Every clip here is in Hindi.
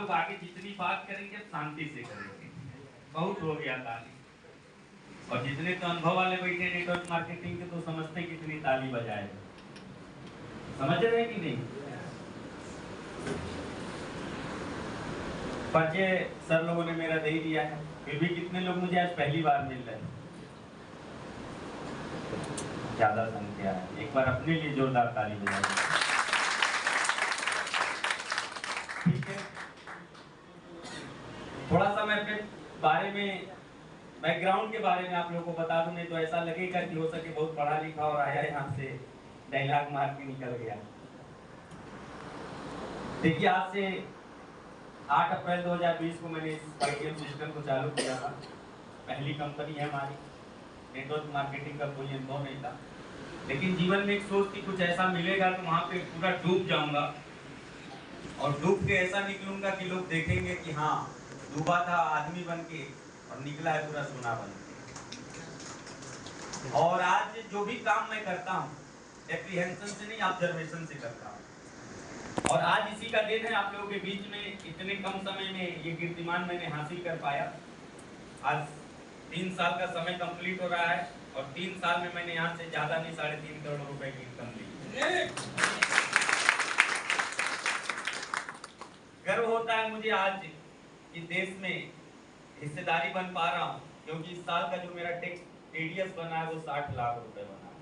लोग आगे जितनी बात करेंगे शांति से करेंगे। बहुत हो गया ताली। और जितने तो अनुभव वाले बैठे नेटवर्क मार्केटिंग के तो समझते कितनी ताली बजाए। समझ रहे कि नहीं? परिचय सर लोगों ने मेरा दे ही दिया है, फिर भी कितने लोग मुझे आज पहली बार मिल रहे हैं? ज्यादा संख्या है। एक बार अपने लिए जोरदार ताली बजाइए। ठीक है, थोड़ा सा मैं अपने बारे में, बैकग्राउंड के बारे में आप लोगों को बता दूं, नहीं तो ऐसा लगेगा कि हो सके बहुत पढ़ा लिखा और आया यहाँ से डायलॉग मार के निकल गया। देखिए, आज से 8 अप्रैल 2020 को मैंने इस ITM सिस्टम को चालू किया था। पहली कंपनी है हमारी। नेटवर्क मार्केटिंग का कोई अनुभव नहीं था, लेकिन जीवन में एक सोच थी कुछ ऐसा मिलेगा तो वहाँ पे पूरा डूब जाऊंगा और डूब के ऐसा निकलूंगा कि लोग देखेंगे कि हाँ, डूबा था आदमी बन के और निकला है पूरा सोना बन के। और आज जो भी काम मैं करता हूँ एप्रीहेंशन से नहीं, ऑब्जर्वेशन से करता हूँ। और आज इसी का दिन है, आप लोगों के बीच में इतने कम समय में ये कीर्तिमान मैंने हासिल कर पाया। आज 3 साल का समय कंप्लीट हो रहा है और 3 साल में मैंने यहाँ से ज्यादा नहीं 3.5 करोड़ रुपए की इनकम ली। गर्व होता है मुझे आज कि देश में हिस्सेदारी बन पा रहा हूँ, क्योंकि इस साल का जो मेरा टैक्स टीडीएस बना है वो 60 लाख रुपए बना है।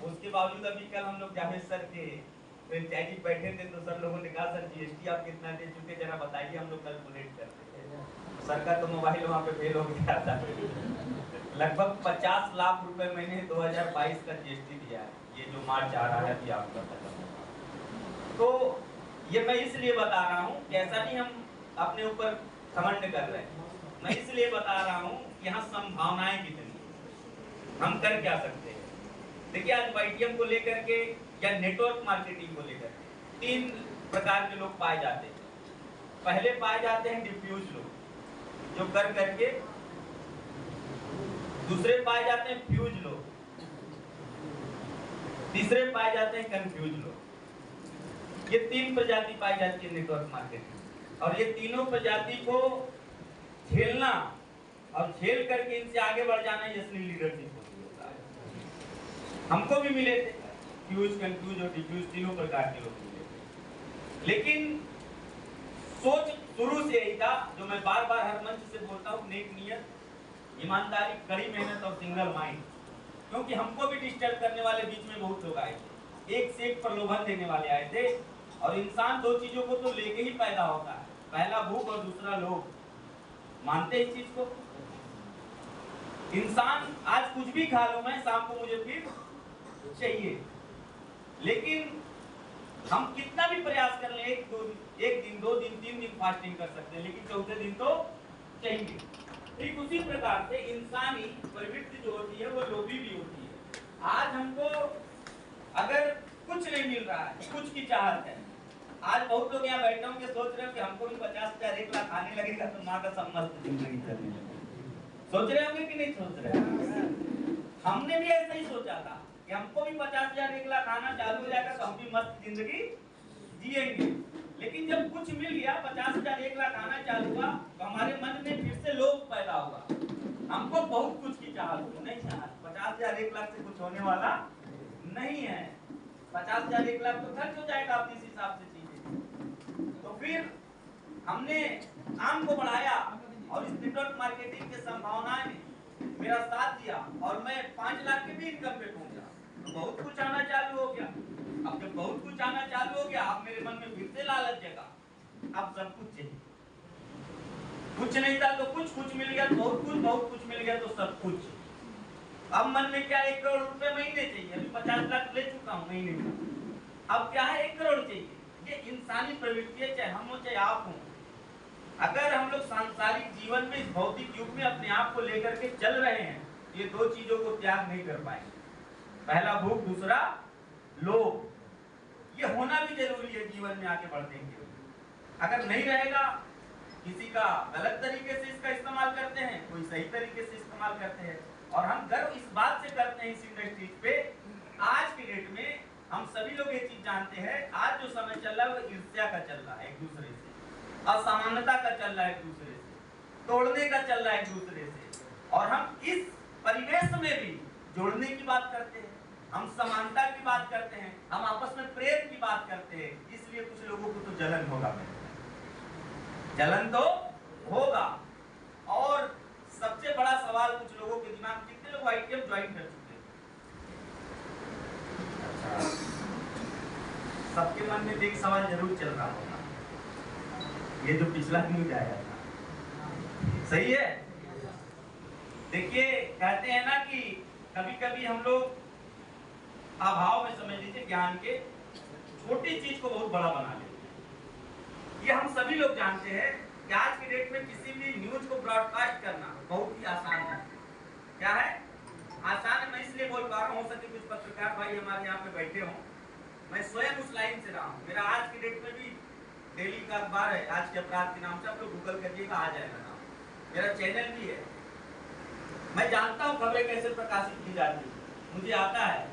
उसके बावजूद अभी कल हम लोग जावेद सर के फ्रेंचाइजी बैठे थे तो सर लोगों ने कहा सर जीएसटी आप कितना दे चुके, जरा बताइए, हम लोग कैलकुलेट करते थे। सर का तो मोबाइल वहाँ पे फेल हो गया था। लगभग 50 लाख रुपए मैंने 2022 का जीएसटी दिया है, ये जो मार्च आ रहा है अभी आपका खत्म होगा। तो ये मैं इसलिए बता रहा हूँ कि ऐसा नहीं हम अपने ऊपर घमंड कर रहे हैं, मैं इसलिए बता रहा हूँ यहाँ संभावनाएं कितनी, हम कर क्या सकते हैं। देखिए, आज ITM को लेकर के या नेटवर्क मार्केटिंग को लेकर 3 प्रकार के लोग पाए जाते हैं। पहले पाए जाते हैं डिफ्यूज लोग, जो कर करके। दूसरे पाए जाते हैं फ्यूज लोग। तीसरे पाए जाते हैं कंफ्यूज लोग। ये 3 प्रजाति पाई जाती है नेटवर्क मार्केटिंग। और ये तीनों प्रजाति को झेलना और झेल करके इनसे आगे बढ़ जाना ये असली लीडरशिप होता है। हमको भी मिले थे फ्यूज, कंफ्यूज और डिफ्यूज, तीनों प्रकार के लोग मिले थे। लेकिन सोच शुरू से यही था, जो मैं बार बार हर मंच से बोलता हूँ, नेक नियत, ईमानदारी, कड़ी मेहनत और सिंगल माइंड। क्योंकि हमको भी डिस्टर्ब करने वाले बीच में बहुत लोग आए थे, एक से एक प्रलोभन देने वाले आए थे। और इंसान 2 चीजों को तो लेके ही पैदा होता है, पहला भूख और दूसरा लोभ। मानते इस चीज को? इंसान आज कुछ भी खा लूं मैं, शाम को मुझे फिर चाहिए। लेकिन हम कितना भी प्रयास कर लें, एक दिन, 2 दिन, 3 दिन फास्टिंग कर सकते हैं, लेकिन चौथे दिन तो चाहिए। ठीक उसी प्रकार से इंसानी प्रवृत्ति जो होती है वो लोभी भी होती है। आज हमको अगर कुछ नहीं मिल रहा है, कुछ की चाहत है। आज बहुत लोग यहाँ बैठे होंगे सोच रहे हो कि हमको भी 50,000 1 लाख आने लगेगा तो माँ का सम्मत जिंदगी चलने लगेगी। सोच रहे होंगे कि नहीं सोच रहे? हमने भी ऐसा ही सोचा था कि हमको भी 50,000 1 लाख आना चालू हो जाएगा तो हम भी मस्त जिंदगी जिएंगे। लेकिन जब कुछ मिल गया, 50,000 1 लाख आना चालू हुआ, तो हमारे मन में फिर से लोभ पैदा हुआ। हमको बहुत कुछ की चाहत नहीं चाहत। 50,000 1 लाख से कुछ होने वाला नहीं है। 50,000 1 लाख तो खर्च हो जाएगा आप इस हिसाब से चीजें। तो फिर हमने काम को बढ़ाया और इस नेटवर्क मार्केटिंग के संभावनाएं ने मेरा साथ दिया और मैं 5 लाख के भी इनकम पे पहुंचा। तो बहुत कुछ आना चालू हो गया। अब जब बहुत कुछ आना चालू हो गया, अब मेरे मन में फिर से लालच जगा, अब सब कुछ चाहिए। कुछ नहीं था तो कुछ मिल गया, बहुत कुछ मिल गया तो सब कुछ। अब मन में क्या 1 करोड़ रुपए महीने चाहिए, अभी 50 लाख ले चुका हूँ महीने में। अब क्या है 1 करोड़ चाहिए। ये इंसानी प्रवृत्ति है, चाहे हम हो चाहे आप हो। अगर हम लोग सांसारिक जीवन में इस भौतिक युग में अपने आप को लेकर के चल रहे हैं, ये 2 चीजों को त्याग नहीं कर पाएंगे। पहला भूख, दूसरा लोभ। ये होना भी जरूरी है जीवन में आगे बढ़ने के लिए। अगर नहीं रहेगा, किसी का गलत तरीके से इसका इस्तेमाल करते हैं, कोई सही तरीके से इस्तेमाल करते हैं। और हम गर्व इस बात से करते हैं इस इंडस्ट्री पे, आज के डेट में हम सभी लोग ये चीज जानते हैं, आज जो समय चल समस्या का चल रहा है एक दूसरे से, असमानता का चल रहा है एक दूसरे से, तोड़ने का चल रहा है एक दूसरे से। और हम इस परिवेश में भी जोड़ने की बात करते हैं, हम समानता की बात करते हैं, हम आपस में प्रेम की बात करते हैं। इसलिए कुछ लोगों को तो जलन होगा, जलन तो होगा। और सबसे बड़ा सवाल कुछ लोगों के दिमाग में, कितने लोग आईटीएम ज्वाइन कर चुके हैं? सबके मन में एक सवाल जरूर चल रहा होगा, ये जो पिछला न्यूज आया था सही है? देखिए कहते हैं ना कि कभी कभी हम लोग अभाव में, समझ लीजिए ज्ञान के, छोटी चीज को बहुत बड़ा बना लेते हैं। ये हम सभी लोग जानते हैं कि आज की डेट में किसी भी न्यूज को ब्रॉडकास्ट करना बहुत ही आसान है। क्या है? आसान है। मैं इसलिए बोल पा रहा हूं, हो सके कुछ पत्रकार भाई हमारे यहाँ पे बैठे हों, मैं स्वयं उस लाइन से रहा हूँ। मेरा आज की डेट में भी डेली का अखबार है, आज के अपराध के नाम से, आप लोग गूगल करिएगा आ जाएगा नाम। मेरा चैनल भी है, मैं जानता हूँ खबरें कैसे प्रकाशित की जाती है, मुझे आता है।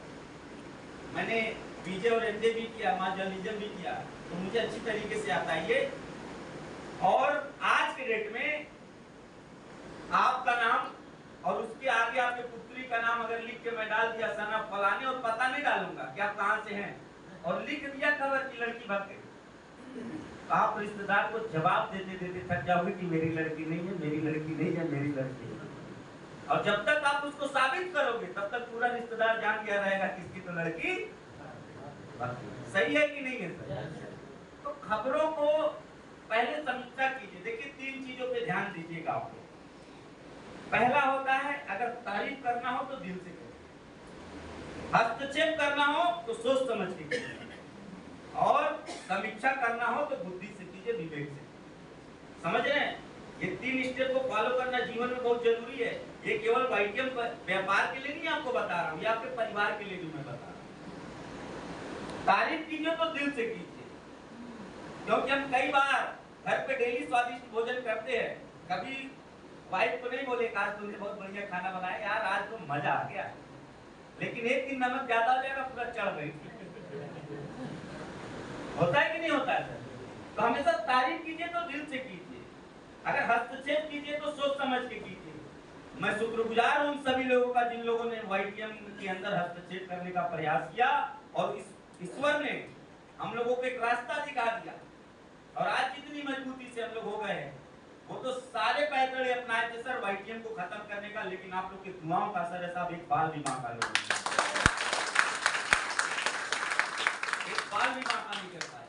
मैंने बीजे और एमजे भी किया, मां जर्नलिज्म भी किया, तो मुझे अच्छी तरीके से आता है ये। और आज के डेट में आपका नाम और उसके आगे आपके पुत्री का नाम अगर लिख के मैं डाल दिया सना फलाने, और पता नहीं डालूंगा कि आप कहां से हैं, और लिख दिया खबर की लड़की भाग गई, आप रिश्तेदार को जवाब देते देते थक जाओगे कि मेरी लड़की नहीं है, मेरी लड़की नहीं है, मेरी लड़की है। और जब तक आप उसको साबित करोगे तब तक पूरा रिश्तेदार जान गया रहेगा किसकी तो लड़की। सही है कि नहीं है सर? तो खबरों को पहले समीक्षा कीजिए। देखिए 3 चीजों पे ध्यान दीजिएगा आपको। पहला होता है, अगर तारीफ करना हो तो दिल से करो, हस्तक्षेप करना हो तो सोच समझ के कीजिए, और समीक्षा करना हो तो बुद्धि से कीजिए, विवेक से। समझ रहे हैं? ये 3 स्टेप को फॉलो करना जीवन में बहुत जरूरी है। ये केवल वाईटीएम व्यापार के लिए नहीं आपको बता रहा हूँ, ये आपके परिवार के लिए भी मैं बता रहा हूँ। तारीफ कीजिए तो दिल से कीजिए, क्योंकि हम कई बार घर पे डेली स्वादिष्ट भोजन करते हैं, कभी वाइफ को नहीं बोले आज तुमने बहुत बढ़िया खाना बनाया यार, आज तो मजा आ गया, लेकिन एक दिन नमक ज्यादा हो जाएगा, पूरा चढ़ गई। होता है कि नहीं होता है सर? तो हमेशा तारीफ कीजिए तो दिल से कीजिए, अगर हस्तक्षेप कीजिए तो सोच समझ के कीजिए। मैं शुक्रगुजार हूं उन सभी लोगों का जिन लोगों ने वाईटीएम के अंदर हस्तक्षेप करने का प्रयास किया, और ईश्वर ने हम लोगों को एक रास्ता दिखा दिया, और आज जितनी मजबूती से हम लोग हो गए हैं, वो तो सारे पैतरे अपनाए थे सर वाईटीएम को खत्म करने का, लेकिन आप लोग के दुआओं का असर है साहब, एक बाल भी मांगा लोग, एक बाल भी मांगा नहीं कर पाया।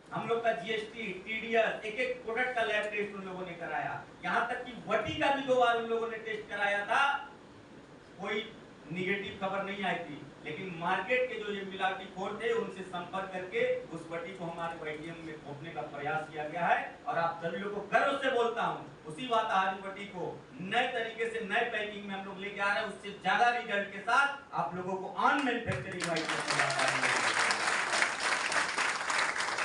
हम लोग का जीएसटी, टीडीएस, एक प्रोडक्ट का लैब टेस्ट उन लोगों ने कराया, यहाँ तक कि वटी का भी 2 बार उन लोगों ने टेस्ट कराया था, कोई निगेटिव खबर नहीं आई थी। लेकिन मार्केट के जो ये मिलावटी खोर थे उनसे संपर्क करके उस वटी को हमारे वाईटीएम में थोपने का प्रयास किया गया है, और आप सभी लोगों को गर्व से बोलता हूँ, उसी वाताहारी वटी को नए तरीके से नए पैकिंग में हम लोग लेके आ रहे हैं, उससे ज्यादा रिजल्ट के साथ आप लोगों को ऑन मैन्युफैक्चरिंग वाईटीएम।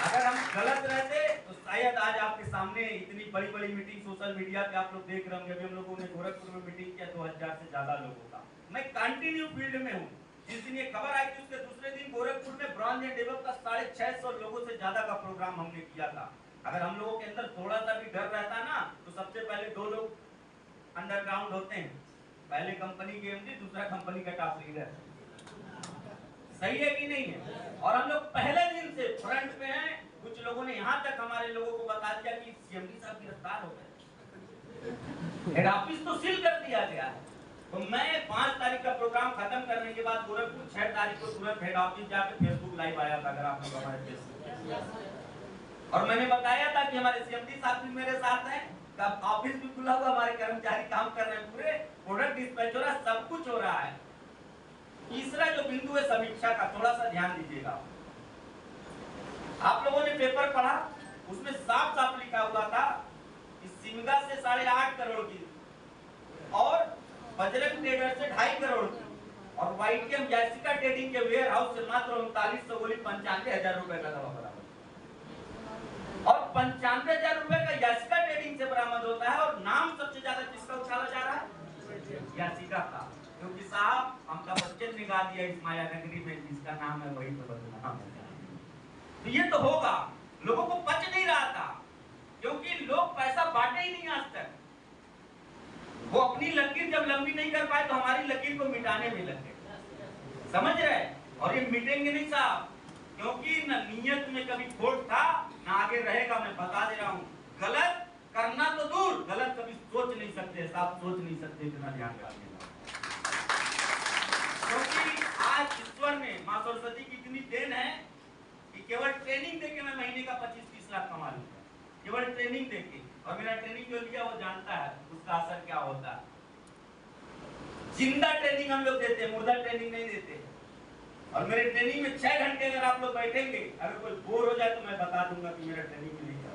अगर हम गलत रहते तो शायद आज आपके सामने इतनी बड़ी बड़ी मीटिंग सोशल मीडिया पे आप लोग देख रहे होंगे। अभी हम लोगों ने गोरखपुर में मीटिंग किया 2000 से ज्यादा लोगों का। मैं कंटिन्यू फील्ड में हूँ। जिस दिन ये खबर आई थी उसके दूसरे दिन गोरखपुर में ब्रॉन्ज एंड डेवलप का 650 लोगों से ज्यादा का प्रोग्राम हमने किया था। अगर हम लोगों के अंदर थोड़ा सा भी डर रहता ना, तो सबसे पहले 2 लोग अंडरग्राउंड होते हैं, पहले कंपनी के एमडी, दूसरा कंपनी का टॉप लीडर। सही है कि नहीं है? और हम लोग पहले दिन से फ्रंट पे हैं। कुछ लोगों ने यहाँ तक हमारे लोगों को बता दिया कि सीएमडी साहब गिरफ्तार हो गए, हेड ऑफिस तो सील कर दिया गया है। तो मैं 5 तारीख का प्रोग्राम खत्म करने के बाद गोरखपुर 6 तारीख को तुरंत हेड ऑफिस जाकर फेसबुक लाइव आया था, अगर आप लोग हमारे फेसबुक, और मैंने बताया था कि हमारे सीएमडी साहब भी मेरे साथ हैं, ऑफिस भी खुला हुआ, हमारे कर्मचारी काम कर रहे हैं, पूरे प्रोडक्ट डिस्पैच हो रहा है, सब कुछ हो रहा है। तीसरा जो बिंदु है समीक्षा का, थोड़ा सा ध्यान दीजिएगा। आप लोगों ने पेपर पढ़ा, उसमें साफ साफ लिखा हुआ था कि सिमगा से 8.5 करोड़ की, और बजरंग ट्रेडर से 2.5 करोड़ की, और वाईटीएम जैसिका ट्रेडिंग के वेयर हाउस से मात्र 3900 गोली 95,000 रुपए का दवा बरामद, और 95,000 रुपए का जैसिका ट्रेडिंग से बरामद होता है। और नाम सबसे ज्यादा किसका उछाला जा रहा है? जैसिका का, क्योंकि साहब हमका बच्चन ने गा दिया इस माया नगरी में जिसका नाम है वही तो बदनाम है। तो ये तो होगा, लोगों को पच नहीं रहा था, क्योंकि लोग पैसा बांटे ही नहीं आज तक। वो अपनी लकीर जब लंबी नहीं कर पाए तो हमारी लकीर को मिटाने में लगे, समझ रहे? और ये मिटेंगे नहीं साहब, क्योंकि न नीयत में कभी खोट था ना आगे रहेगा। मैं बता दे रहा हूँ, गलत करना तो दूर, गलत कभी सोच नहीं सकते साहब, सोच नहीं सकते, इतना ध्यान रखिएगा। क्योंकि आज ईश्वर ने, मां सरस्वती की इतनी देन है कि केवल ट्रेनिंग देके मैं महीने का 25-30 लाख कमा लूंगा, केवल ट्रेनिंग देके। और मेरा ट्रेनिंग जो लिया वो जानता है उसका असर क्या होता है। जिंदा ट्रेनिंग हम लोग देते हैं, मुर्दा ट्रेनिंग नहीं देते। और मेरे ट्रेनिंग में 6 घंटे अगर आप लोग बैठेंगे, अगर कोई बोर हो जाए तो मैं बता दूंगा कि मेरा ट्रेनिंग में नहीं था।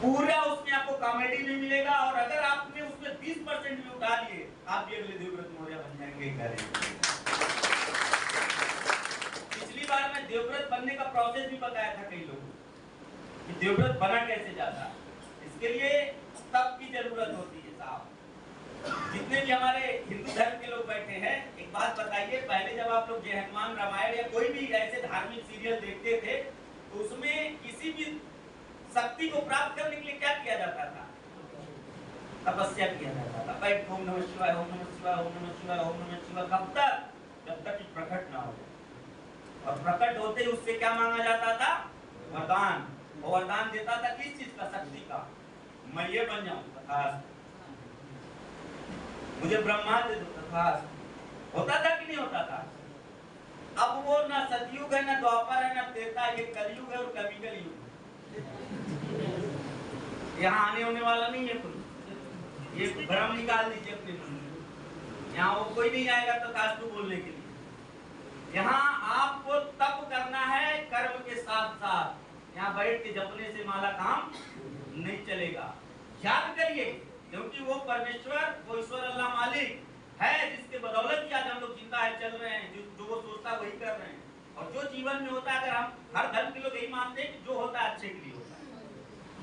पूरा उसमें आपको कॉमेडी भी मिलेगा, और अगर आपने उसमें 20% भी उठा लिए, आप भी अगले देवव्रत मौर्य बन जाएंगे। पिछली बार मैं देवव्रत बनने का प्रोसेस भी बताया था कई लोगों कि देवव्रत बना कैसे जाता है। इसके लिए तप की जरूरत होती है साहब। जितने भी हमारे हिंदू धर्म के लोग बैठे हैं, एक बात बताइए, पहले जब आप लोग जय हनुमान रामायण या कोई भी ऐसे धार्मिक सीरियल देखते थे तो उसमें किसी भी शक्ति को प्राप्त करने के लिए क्या किया जाता था? तपस्या किया जाता था। बैठ ओम नमः शिवाय, ओम नमः शिवाय, ओम नमः शिवाय, ओम नमः शिवाय, कब तक? जब तक कि प्रकट ना हो। और प्रकट होते ही उससे क्या मांगा जाता था? वरदान। और वरदान देता था किस चीज का? शक्ति का। मैं ये बन जाऊं, तथास्तु। मुझे ब्रह्मा दे दो, तथास्तु। होता था कि नहीं होता था? अब वो ना सतयुग है, ना द्वापर है, ना त्रेता, ये कलयुग है और कभी कलयुग। यहाँ आने होने वाला नहीं है कोई, ये भ्रम निकाल दीजिए अपने मन में। यहाँ वो कोई नहीं आएगा तथास्तु बोलने के लिए। यहाँ आपको तप करना है कर्म के साथ साथ। यहाँ बैठ के जपने से माला काम नहीं चलेगा। याद करिए, क्योंकि वो परमेश्वर, वो ईश्वर अल्लाह मालिक है जिसके बदौलत ही आज हम लोग जिंदा है, चल रहे हैं। जो वो सोचता है वही कर रहे हैं। और जो जीवन में होता है, अगर हम हर धर्म के लोग यही मानते हैं कि जो होता है अच्छे के लिए होता है।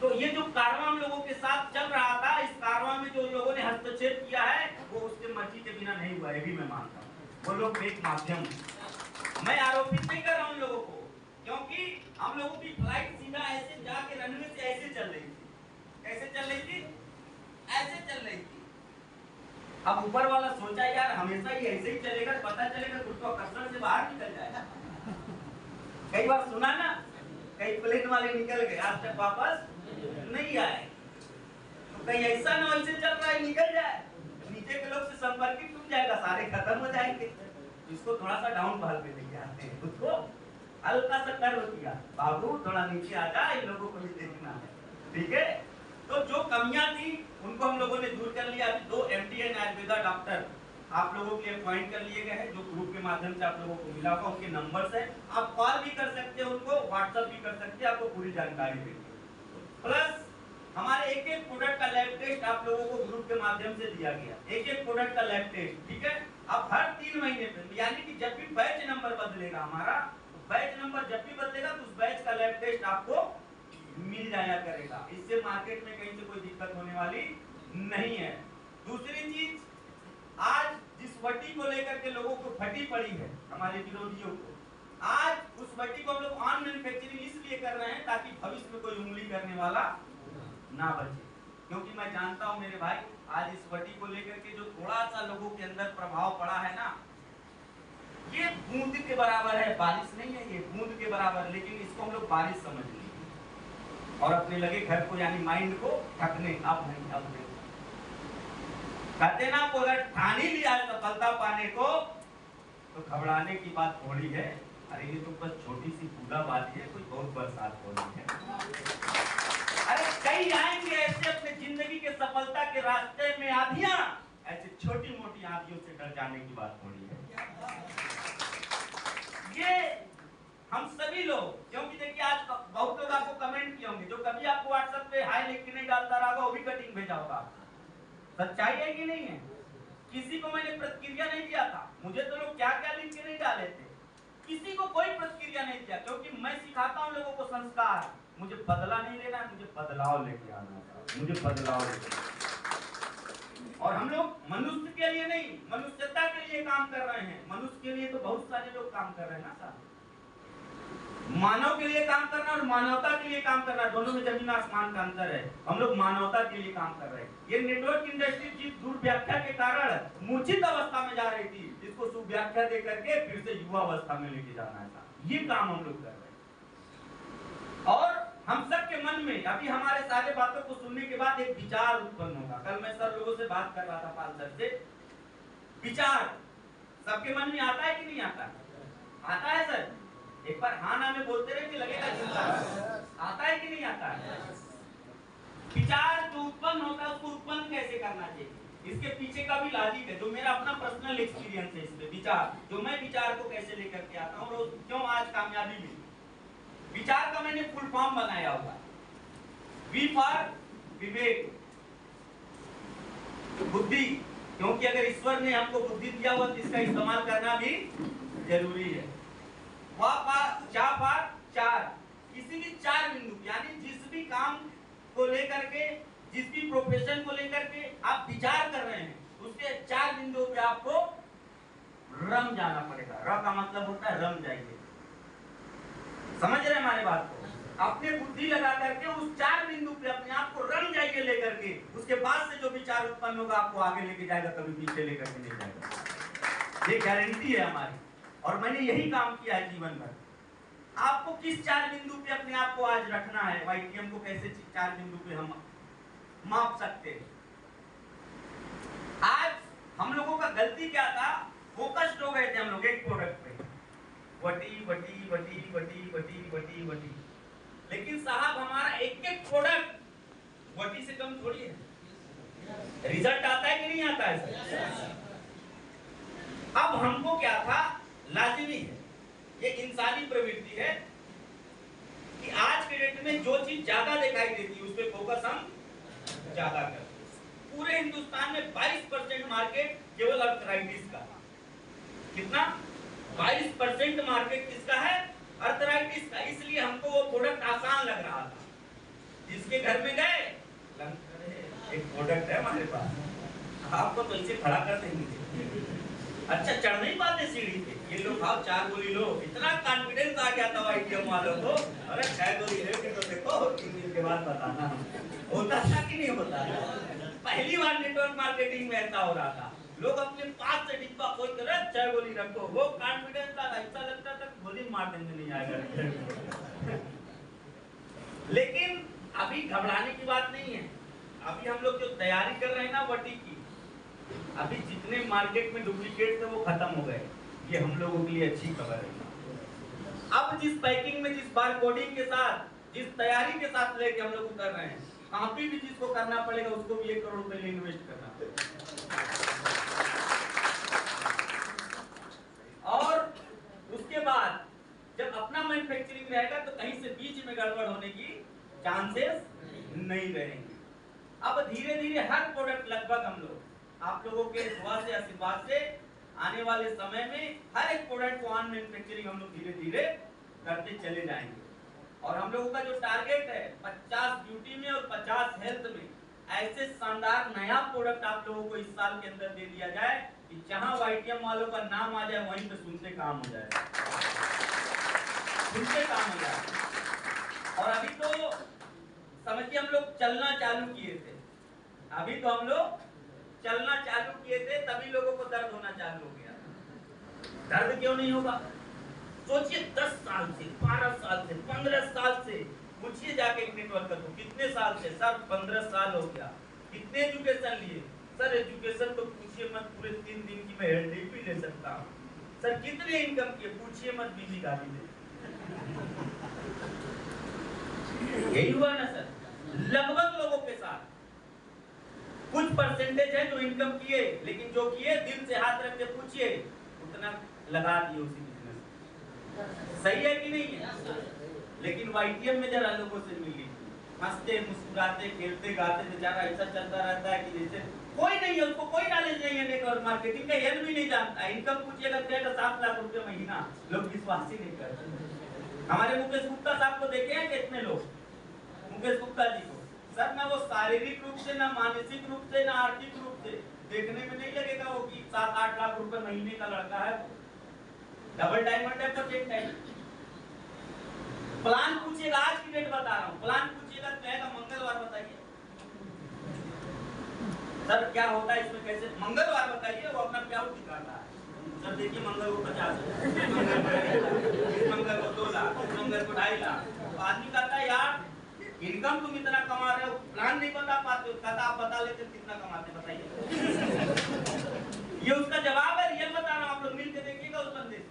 तो ये जो कारवां हम लोगों के साथ चल रहा था, इस कारवां में जो लोगों ने हस्तक्षेप किया है वो उसके मर्जी के बिना नहीं हुआ, ये भी मैं मानता हूँ। वो लोग एक माध्यम, मैं आरोपित नहीं कर रहा हूँ लोगों को, क्योंकि हम लोगों की फ्लाइट सीधा ऐसे जाके रनवे से ऐसे चल रही थी। कैसे चल रही थी? ऐसे चल रही थी। अब ऊपर वाला सोचा यार हमेशा ही ऐसे ही चलेगा, पता चलेगा गुरुत्वाकर्षण से बाहर निकल जाएगा। कई बार सुना ना, कई प्लेन वाले निकल गए, आज तक वापस नहीं आए। तो कहीं ऐसा ना ऐसे चल रहा है निकल जाए, नीचे के लोग से संपर्क ही टूट जाएगा, सारे खत्म हो जाएंगे। इसको थोड़ा सा डाउन भाल पे लेके आते हैं, उसको हल्का सा कर दिया, बाबू थोड़ा नीचे आ जा, इन लोगों को भी देखना है, ठीक है। तो जो कमियां थी उनको हम लोगों ने दूर कर लिया। अभी 2 MD एंड आयुर्वेदा डॉक्टर आप लोगों के लिए अपॉइंट कर लिए गए हैं, जो ग्रुप के माध्यम से आप लोगों को मिला होगा। उनके नंबर्स है, आप कॉल भी कर सकते हैं, उनको व्हाट्सएप भी कर सकते हैं, आपको पूरी जानकारी देंगे। प्लस हमारे एक प्रोडक्ट का लैब टेस्ट आप लोगों को ग्रुप के माध्यम से दिया गया, एक प्रोडक्ट का लैब टेस्ट, ठीक है। अब हर 3 महीने पे, यानी कि जब भी बैच नंबर बदलेगा हमारा, तो बैच नंबर जब भी बदलेगा तो उस बैच का लैब टेस्ट आपको मिल जाया करेगा। इससे मार्केट में कहीं से कोई दिक्कत होने वाली नहीं है। दूसरी चीज, आज जिस वटी को लेकर के लोगों को फटी पड़ी है हमारे विरोधियों को, आज उस वटी को हम लोग ऑन मैन्युफैक्चरिंग इसलिए कर रहे हैं ताकि भविष्य में कोई उंगली करने वाला ना बचे। क्योंकि मैं जानता हूं मेरे भाई, आज इस वटी को लेकर के जो थोड़ा सा लोगों के अंदर प्रभाव पड़ा है ना, ये बूंद के बराबर है, बारिश नहीं है, ये बूंद के बराबर। लेकिन इसको हम लोग बारिश समझ लिए और अपने लगे घर को, यानी माइंड को ढकने। अब नहीं, अब नहीं कहते ना, को अगर ठान ही लिया है सफलता पाने को तो घबराने की बात थोड़ी है। अरे ये तो बस छोटी सी बूंदाबांदी है, कोई बहुत बरसात होनी है। अरे कई आएंगे ऐसे अपने जिंदगी के सफलता के रास्ते में आंधियां, ऐसे छोटी मोटी आंधियों से डर जाने की बात थोड़ी है। ये हम सभी लोग, क्योंकि देखिए आज बहुत लोग आपको कमेंट किए होंगे, जो कभी आपको व्हाट्सएप पे हाय लिख के नहीं डालता रहा वो भी कटिंग भेजा होगा। सच्चाई है कि नहीं है? किसी को मैंने प्रतिक्रिया नहीं दिया था, मुझे तो लोग क्या क्या लिख के नहीं डाले थे, किसी को कोई प्रतिक्रिया नहीं दिया, क्योंकि मैं सिखाता हूं लोगों को संस्कार। मुझे बदला नहीं लेना है, मुझे बदलाव लेके आना है, मुझे बदलाव लेके। और हम लोग मनुष्य के लिए नहीं, मनुष्यता के लिए काम कर रहे हैं। मनुष्य के लिए तो बहुत सारे लोग काम कर रहे हैं ना साहब। मानव के लिए काम करना और मानवता के लिए काम करना, दोनों में जमीन आसमान का अंतर है। हम लोग मानवता के लिए काम कर रहे हैं। ये नेटवर्क इंडस्ट्री जिस दुर्व्याख्या के कारण मूर्छित अवस्था में जा रही थी, इसको सुव्याख्या दे करके फिर से युवा अवस्था में लेके जाना था। ये काम हम लोग कर रहे हैं। और हम सब के मन में अभी हमारे सारे बातों को सुनने के बाद एक विचार उत्पन्न होगा। कल मैं सर लोगों से बात कर रहा था, पाल सर से। विचार सबके मन में आता है कि नहीं आता? आता है सर? एक बार हाँ ना में बोलते रहे कि लगेगा चिंता। आता है कि नहीं आता है? विचार जो उत्पन्न होता है उसको उत्पन्न कैसे करना चाहिए, इसके पीछे का भी लॉजिक है, जो मेरा अपना पर्सनल एक्सपीरियंस है। इसमें विचार, जो मैं विचार को कैसे लेकर के आता हूँ और क्यों आज कामयाबी मिली। विचार का मैंने फुल फॉर्म बनाया हुआ, वी फॉर विवेक, बुद्धि, क्योंकि अगर ईश्वर ने हमको बुद्धि दिया हुआ तो इसका इस्तेमाल करना भी जरूरी है। चार, किसी भी चार बिंदु, यानी जिस भी काम को लेकर के, जिस भी प्रोफेशन को लेकर के आप विचार कर रहे हैं, उसके चार बिंदुओं पे आपको रम जाना पड़ेगा। र का मतलब होता है रम जाइए। समझ रहे हैं हमारे बात को? अपने बुद्धि लगा करके उस चार बिंदु पे अपने आप को रम जाइए लेकर के, उसके बाद से जो विचार उत्पन्न होगा आपको आगे लेके जाएगा, कभी पीछे लेकर के नहीं जाएगा। ये गारंटी है हमारी, और मैंने यही काम किया है जीवन भर। आपको किस चार बिंदु पे अपने आप को आज रखना है, वाईटीएम को कैसे चार बिंदु पे हम माप सकते हैं। आज हम लोगों का गलती क्या था, फोकस्ड हो गए थे हम लोग एक प्रोडक्ट पे, वटी वटी वटी वटी वटी वटी वटी। लेकिन साहब हमारा एक एक प्रोडक्ट वटी से कम थोड़ी है। रिजल्ट आता है कि नहीं आता है? अब हमको क्या था, लाजिमी है, ये इंसानी प्रवृत्ति है कि आज के डेट में जो चीज ज्यादा दिखाई देती है उस पे फोकस हम ज्यादा करते हैं। पूरे हिंदुस्तान में 22% मार्केट केवल अर्थराइटिस का। कितना? 22% मार्केट किसका है? अर्थराइटिस का। इसलिए हमको वो प्रोडक्ट आसान लग रहा था। जिसके घर में गए, एक प्रोडक्ट है हमारे पास, आपको तो इसे खड़ा कर देंगे। अच्छा, चढ़ नहीं पाते सीढ़ी पे, ये लो खाओ, 4 गोली लो। इतना कॉन्फिडेंस आ गया था वाईटीएम वालों को, अरे 6 गोली ले के तो देखो, 3 दिन के बाद बताना। होता था कि नहीं होता? पहली बार नेटवर्क मार्केटिंग में ऐसा हो रहा था। लोग अपने पास से डिब्बा खोल कर 6 गोली रखो, वो कॉन्फिडेंस था, ऐसा लगता था गोली मार देंगे नहीं आएगा। लेकिन अभी घबराने की बात नहीं है। अभी हम लोग जो तैयारी कर रहे हैं ना वटी की, अभी जितने मार्केट में डुप्लीकेट थे वो खत्म हो गए। ये हम लोगों के लिए अच्छी खबर है। अब जिस पैकिंग में, जिस बार कोडिंग के साथ, जिस तैयारी के साथ लेके हम लोग कर रहे हैं, कॉपी भी जिसको करना पड़ेगा उसको भी 1 करोड़ रुपए इन्वेस्ट करना पड़ेगा। और उसके बाद जब अपना मैन्युफैक्चरिंग रहेगा तो कहीं से बीच में गड़बड़ होने की चांसेस नहीं रहेंगे। अब धीरे धीरे हर प्रोडक्ट लगभग हम लोग आप लोगों के दुआ से, आशीर्वाद से, आने वाले समय में हर एक प्रोडक्ट को ऑन मैन्युफैक्चरिंग हम लोग धीरे धीरे करते चले जाएंगे। और हम लोगों का जो टारगेट है 50 ब्यूटी में और 50 हेल्थ में ऐसे शानदार नया प्रोडक्ट आप लोगों को इस साल के अंदर दे दिया जाए कि जहां वाईटीएम वालों का नाम आ जाए वहीं पे सुनते काम हो जाए, सुनते काम हो जाए। और अभी तो समझिए हम लोग चलना चालू किए थे, अभी तो हम लोग चलना चालू किए थे, तभी लोगों को दर्द होना चालू हो गया। दर्द क्यों नहीं होगा? सोचिए 10 साल से, 12 साल से, 15 साल से, पूछिए जाके एक नेटवर्क को कितने साल से? सर 15 साल हो गया। कितने एजुकेशन लिए? सर एजुकेशन तो पूछिए मत, पूरे 3 दिन की मैं एलडीपी ले सकता हूँ। सर कितने इनकम किए? पूछिए मत, बीवी गाली दे। यही हुआ ना सर लगभग लोगों के साथ। कुछ परसेंटेज है जो इनकम किए, लेकिन जो किए दिल से हाथ रख के पूछिए उतना लगा दिए उसी बिजनेस। सही है कि नहीं है? लेकिन वाईटीएम में जरा लोगों से मिली, हंसते मुस्कुराते खेलते गाते बेचारा ऐसा चलता रहता है कि जैसे कोई नहीं है, उसको कोई नॉलेज नहीं है नेटवर्क मार्केटिंग का, ये भी नहीं जानता। इनकम पूछिएगा तो 7 लाख रुपए महीना, लोग विश्वास ही नहीं करते। हमारे मुकेश गुप्ता साहब को देखे हैं कितने लोग? मुकेश गुप्ता जी को सर ना वो शारीरिक रूप से, ना मानसिक रूप से, ना आर्थिक रूप से देखने में नहीं लगेगा वो कि 7-8 लाख रुपए महीने का लड़का है। डबल डायमंड है, प्रोजेक्ट है। प्लान पूछिएगा, आज की डेट बता रहा हूँ, प्लान पूछिएगा तो कहेगा मंगलवार बताइए सर क्या होता है इसमें, कैसे मंगलवार बताइए, वो अपना प्याउट दिखा रहा है। सर देखिए मंगल को 50,000, मंगल को 2 लाख, मंगल को 2.5 लाख। तो आदमी कहता है यार इनकम तुम इतना कमा रहे हो, प्लान नहीं बता पाते हो। कहता आप बता लेते कितना कमाते बताइए। ये उसका जवाब है, रियल बता रहा हूँ, आप लोग मिल के देखिएगा उस बंदे से।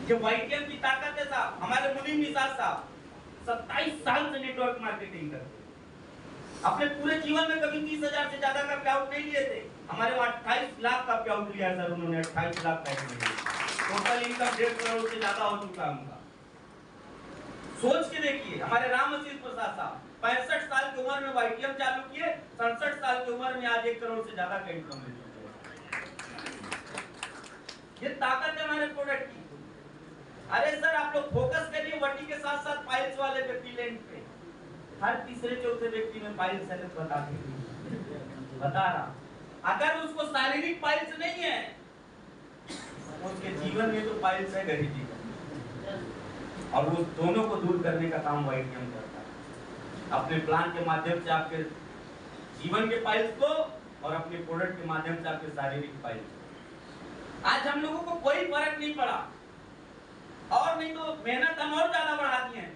जो वाईटीएम की ताकत है साहब, हमारे मुनीम निषाद साहब 27 साल से नेटवर्क मार्केटिंग करते, अपने पूरे जीवन में कभी 30,000 से ज्यादा का प्याउट नहीं लिए थे। हमारे वहां 28 लाख का प्याउट लिया सर उन्होंने, 28 लाख का। टोटल इनकम 1.5 करोड़ से ज्यादा हो चुका है उनका। सोच के देखिए, हमारे राम आशीष प्रसाद साहब 65 साल की उम्र में वाईटीएम चालू किए, 67 साल की उम्र में आज 1 करोड़ से ज्यादा का इनकम ले चुके हैं। ये ताकत है हमारे प्रोडक्ट की। अरे सर आप लोग फोकस करिए वटी के साथ साथ पाइल्स वाले पे, पीलेंट पे। हर तीसरे चौथे व्यक्ति में पाइल्स है, बता रहा। अगर उसको शारीरिक पाइल्स नहीं है, उसके जीवन में तो पाइल्स है गरीबी का, और वो दोनों को दूर करने का काम वाईटीएम करता है। अपने प्लान के माध्यम से आपके जीवन के पाइल्स को, और अपने प्रोडक्ट के माध्यम से आपके शारीरिक पाइल्स। आज हम लोगों को कोई फर्क नहीं पड़ा, और नहीं तो मेहनत हम और ज्यादा बढ़ा दिए हैं।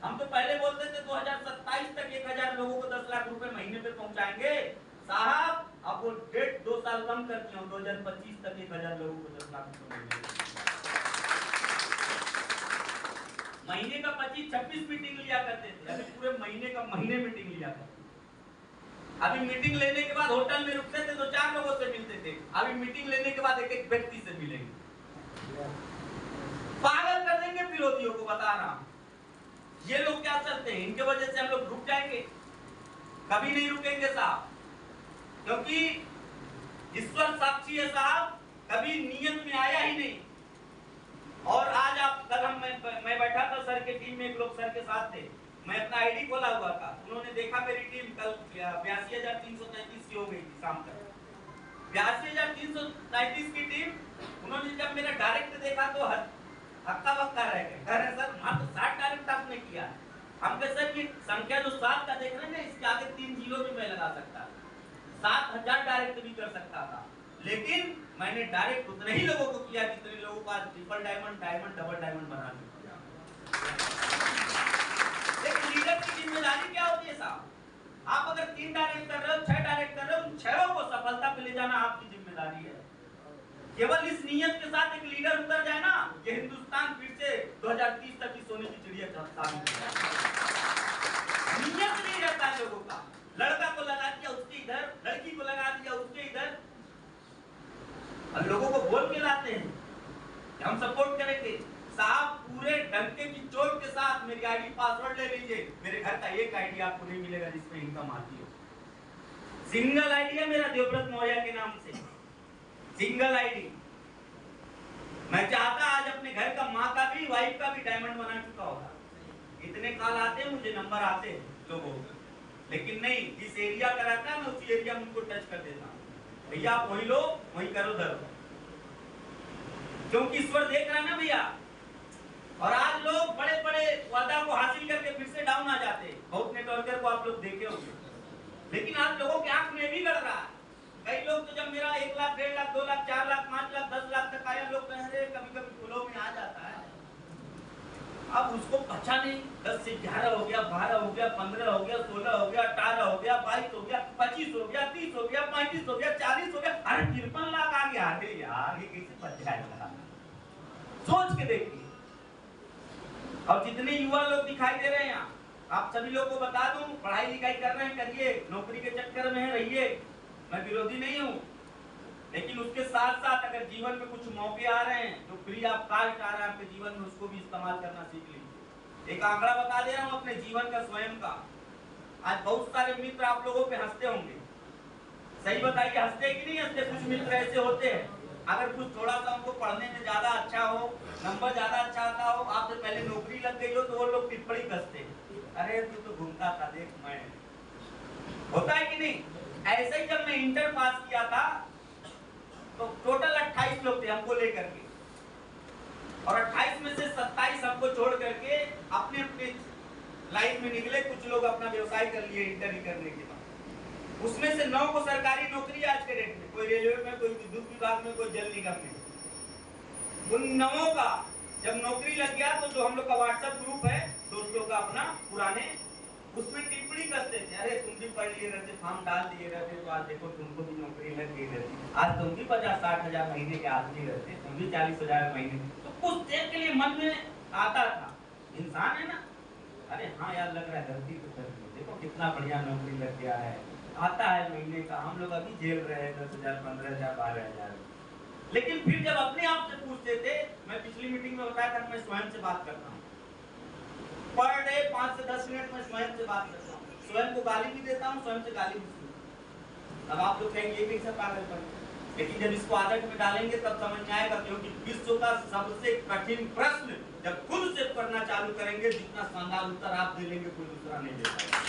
हम तो पहले बोलते थे 2027 तक 1,000 लोगों को 10 लाख रुपए महीने पे पहुंचाएंगे। साहब अब वो डेट 2 साल कम कर दिया, 2025 तक 1,000 लोगों को 10 लाख रुपए महीने का 25-26 मीटिंग लिया करते थे, अभी पूरे महीने का महीने मीटिंग लिया करते। अभी मीटिंग लेने के बाद होटल में रुकते थे तो 4 लोगों से मिलते थे, अभी मीटिंग लेने के बाद एक व्यक्ति से मिलेंगे। पागल कर देंगे विरोधियों को, बता रहा हूं। ये लोग क्या चलते हैं, इनके वजह से हम लोग रुक जाएंगे? कभी नहीं रुकेंगे साहब, क्योंकि ईश्वर साक्षी है साहब, कभी नियत में आया ही नहीं। और आज आप कल मैं बैठा था सर के टीम में, एक लोग सर के साथ थे, मैं अपना आईडी खोला हुआ था, उन्होंने देखा मेरी टीम कल 82,333 की हो गई थी शाम तक। 82,333 की टीम, उन्होंने जब मेरा डायरेक्ट देखा तो हक्का बक्का रह गए। कह रहे सर मात्र 60 डायरेक्ट आपने किया। हम कह सर ये संख्या जो 7 का देख रहे हैं ना, इसके आगे 3 जीरो भी मैं लगा सकता, 7,000 डायरेक्ट भी कर सकता था, लेकिन मैंने डायरेक्ट उतने ही लोगों को किया जितने लोगों का triple diamond, diamond, double diamond बना दिया। लेकिन लीडर की जिम्मेदारी क्या होती है साहब? आप अगर 3 डायरेक्ट कर रहे हो, 6 डायरेक्ट कर रहे हो, 6 को सफलता पे ले जाना आपकी जिम्मेदारी है। केवल इस नियत के साथ एक लीडर उतर जाए ना, ये हिंदुस्तान फिर से 2030 तक की सोने की चिड़िया साबित हो जाए। नियत नहीं रहता है लोगों का, लड़का को लगा दिया उसके इधर, लड़की को लगा दिया उसके इधर, और लोगों को बोल के लाते हैं कि हम सपोर्ट करेंगे। साहब पूरे डंके की चोट के साथ मेरी आईडी पासवर्ड ले लीजिए, मेरे घर का एक आईडी आपको नहीं मिलेगा जिसमें इनकम आती हो। सिंगल आईडी है मेरा देवव्रत मौर्य के नाम से, सिंगल आईडी। मैं चाहता आज अपने घर का, माँ का भी, वाइफ का भी डायमंड बना चुका होगा। इतने कॉल आते हैं मुझे, नंबर आते हैं लोगों को, लेकिन नहीं, जिस एरिया का रहता है मैं उसी एरिया में उनको टच कर देता हूँ, भैया आप वही लो वही करो धरो, क्योंकि ईश्वर देख रहा है ना भैया। और आज लोग बड़े बड़े वादा को हासिल करके फिर से डाउन आ जाते हैं। बहुत नेटवर्कर को आप लोग देखे होंगे, लेकिन आज लोगों के आंख में भी गड़ रहा है। कई लोग तो जब मेरा 1 लाख, 1.5 लाख, 2 लाख, 4 लाख, 5 लाख, 10 लाख तक आया, लोग कह रहे कभी कभी फूलों में आ जाता है। अब उसको पता नहीं 10 से 11 हो गया, 12 हो गया, 15 हो गया, 16 हो गया, 18 हो गया, 22 हो गया, 25 हो गया, 30 हो गया, 35 हो गया, 40 हो गया, अरे 53 लाख आ गया। अरे यार ये कैसे बच जाएगा? सोच के देखिए। और जितने युवा लोग दिखाई दे रहे हैं यहाँ, आप सभी लोग को बता दूं, पढ़ाई लिखाई कर रहे हैं करिए, नौकरी के चक्कर में रहिए, मैं विरोधी नहीं हूँ, लेकिन उसके साथ साथ अगर जीवन में कुछ मौके आ रहे हैं, जो फ्री ऑफ कॉस्ट आ रहे हैं आपके जीवन में, उसको भी इस्तेमाल करना सीख लीजिए। एक आंकड़ा बता दे रहा हूँ अपने जीवन का, स्वयं का। आज बहुत सारे मित्र आप लोगों पे हंसते होंगे, सही बताइए हंसते कि नहीं हंसते? कुछ मित्र ऐसे होते हैं, अगर कुछ थोड़ा सा उनको पढ़ने में ज्यादा अच्छा हो, नंबर ज्यादा अच्छा आता हो, आपसे पहले नौकरी लग गई हो, तो वो लोग टिप्पणी कसते, अरे तू तो घूमता था देख। मैं होता है कि नहीं? ऐसे ही जब मैं इंटर पास किया था तो टोटल 28 लोग थे हमको लेकर के, और 28 में से 27 हमको छोड़ करके अपने अपने लाइन में निकले। कुछ लोग अपना व्यवसाय कर लिए इंटर करने के बाद। उसमें से 9 को सरकारी नौकरी आज के डेट में, कोई रेलवे में, कोई विद्युत विभाग में, कोई जल निगम में। उन 9 का जब नौकरी लग गया तो जो हम लोग का व्हाट्सएप ग्रुप है दोस्तों का अपना पुराने, उसमें टिप्पणी करते थे, अरे तुम भी पढ़ लिए रहते, फॉर्म डाल दिए रहते तो आज देखो तुमको भी नौकरी लग गई रहती, आज तुम भी 50-60 हजार महीने के आदमी रहते, तुम भी 40 हजार महीने। तो कुछ देर के लिए मन में आता था, इंसान है ना, अरे हाँ यार लग रहा है धरती तो धरती, देखो कितना बढ़िया नौकरी लग गया है, आता है महीने का। हम लोग अभी झेल रहे हैं 10,000, 15,000, 12,000। लेकिन फिर जब अपने आप से पूछते थे, मैं पिछली मीटिंग में बताया था मैं स्वयं से बात करता हूँ, पर डे 5 से 10 मिनट में स्वयं से बात करता हूँ, स्वयं को गाली भी देता हूँ, स्वयं से गाली भी सुनता हूँ। अब आप लोग कहेंगे ये कैसा पागलपन, लेकिन जब इसको आदत में डालेंगे तब समझ में आएगा। क्योंकि विश्व का सबसे कठिन प्रश्न जब खुद से करना चालू करेंगे, जितना शानदार उत्तर आप दे लेंगे कोई दूसरा नहीं दे पाएगा।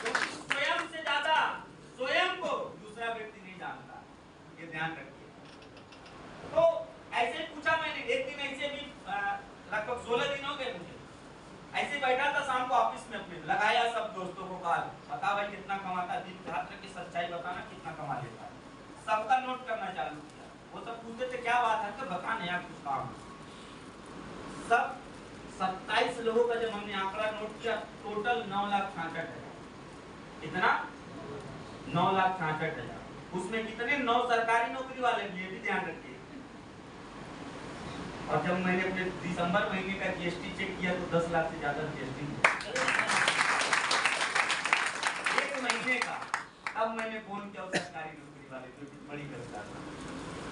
तो स्वयं से ज्यादा स्वयं को दूसरा व्यक्ति नहीं जानता, ये ध्यान रखिए। तो ऐसे पूछा मैंने, एक दिन ऐसे भी लगभग 16 दिन हो गए मुझे, ऐसे बैठा था शाम को ऑफिस में अपने, लगाया सब दोस्तों को कॉल, बता भाई कितना कमाता है, दिन रात की सच्चाई बताना कितना कमा लेता है। सबका नोट करना चालू किया, वो सब पूछते थे क्या बात है, तो बता नया कुछ काम। सब 27 लोगों का जब हमने आंकड़ा नोट किया, टोटल 9,66,000। कितना? 9,66,000। उसमें कितने 9 सरकारी नौकरी वाले, ये भी ध्यान रखिए। और जब मैंने अपने दिसंबर महीने का जीएसटी चेक किया तो 10 लाख से ज्यादा जीएसटी एक महीने का। अब मैंने फोन किया सरकारी नौकरी वाले जो कि बड़ी करता था,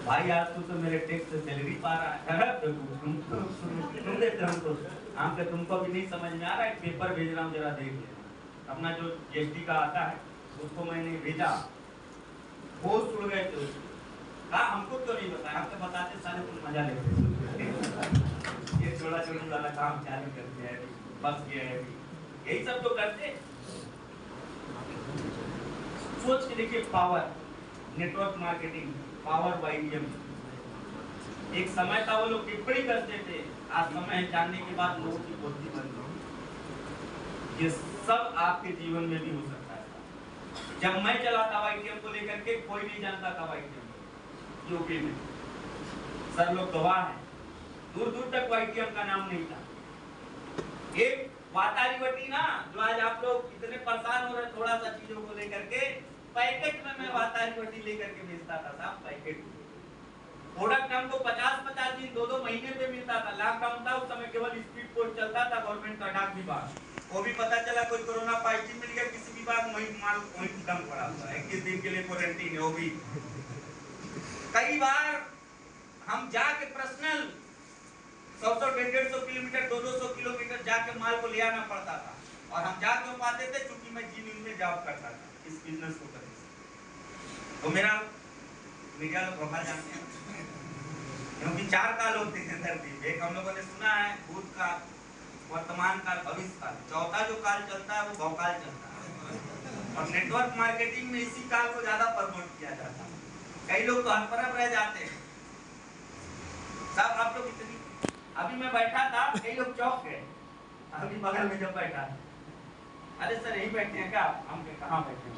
भाई आज तो मेरे टैक्स से सैलरी पा रहा है, तुम देते हमको, हम पे तुमको भी नहीं समझ में आ रहा है, पेपर भेज रहा हूँ जरा देख लेना। अपना जो जीएसटी का आता है उसको मैंने भेजा, होश उड़ गए थे। कहा हमको क्यों नहीं बताया, हमको बताते सारे तुम मजा लेते। ये छोड़ा छोड़ी वाला काम चालू कर दिया है, बस गया है, यही सब तो करते। सोच के देखिए, पावर नेटवर्क मार्केटिंग, पावर वाईडीएम। एक समय था वो लोग टिप्पणी करते थे, आज समय जानने के बाद लोगों की बुद्धि बन गई। ये सब आपके जीवन में भी हो सकता है। जब मैं चला था वाईडीएम को लेकर के, कोई नहीं जानता था वाईडीएम यूपी में, सर लोग गवाह हैं, दूर दूर तक वाईटीएम का नाम नहीं था। एक वातारीवटी ना, जो आज आप लोग इतने परेशान हो रहे थोड़ा सा चीजों को लेकर के, पैकेट में मैं वातारीवटी लेकर के बेचता था साहब, पैकेट प्रोडक्ट हमको 50-50 दिन 2-2 महीने पे मिलता था। लॉकडाउन था उस समय, केवल स्पीड पोस्ट चलता था गवर्नमेंट का डाक विभाग, वो भी पता चला कोई कोरोना पॉजिटिव मिल गया किसी विभाग में, माल वहीं दम पड़ा हुआ है, 21 दिन के लिए क्वारंटीन है। वो भी कई बार हम जाके पर्सनल 100-150 किलोमीटर, 200 किलोमीटर जाके माल को ले आना पड़ता था। और हम जा क्यों पाते थे? क्योंकि मैं जी में जॉब करता था इस बिजनेस को करने से। तो मेरा मीडिया लोग भोपाल जानते हैं, क्योंकि 4 काल होते हैं धरती पे। एक हम लोगों ने सुना है भूत काल, वर्तमान काल, भविष्य काल। चौथा जो काल चलता है वो भवकाल चलता है। और नेटवर्क मार्केटिंग में इसी काल को ज्यादा प्रमोट किया जाता है। कई लोग तो अनपढ़ रह जाते हैं साहब। आप लोग इतनी, अभी मैं बैठा था, कई लोग चौंक गए अभी बगल में जब बैठा, अरे सर यही बैठे हैं क्या? हम कहाँ बैठे हैं?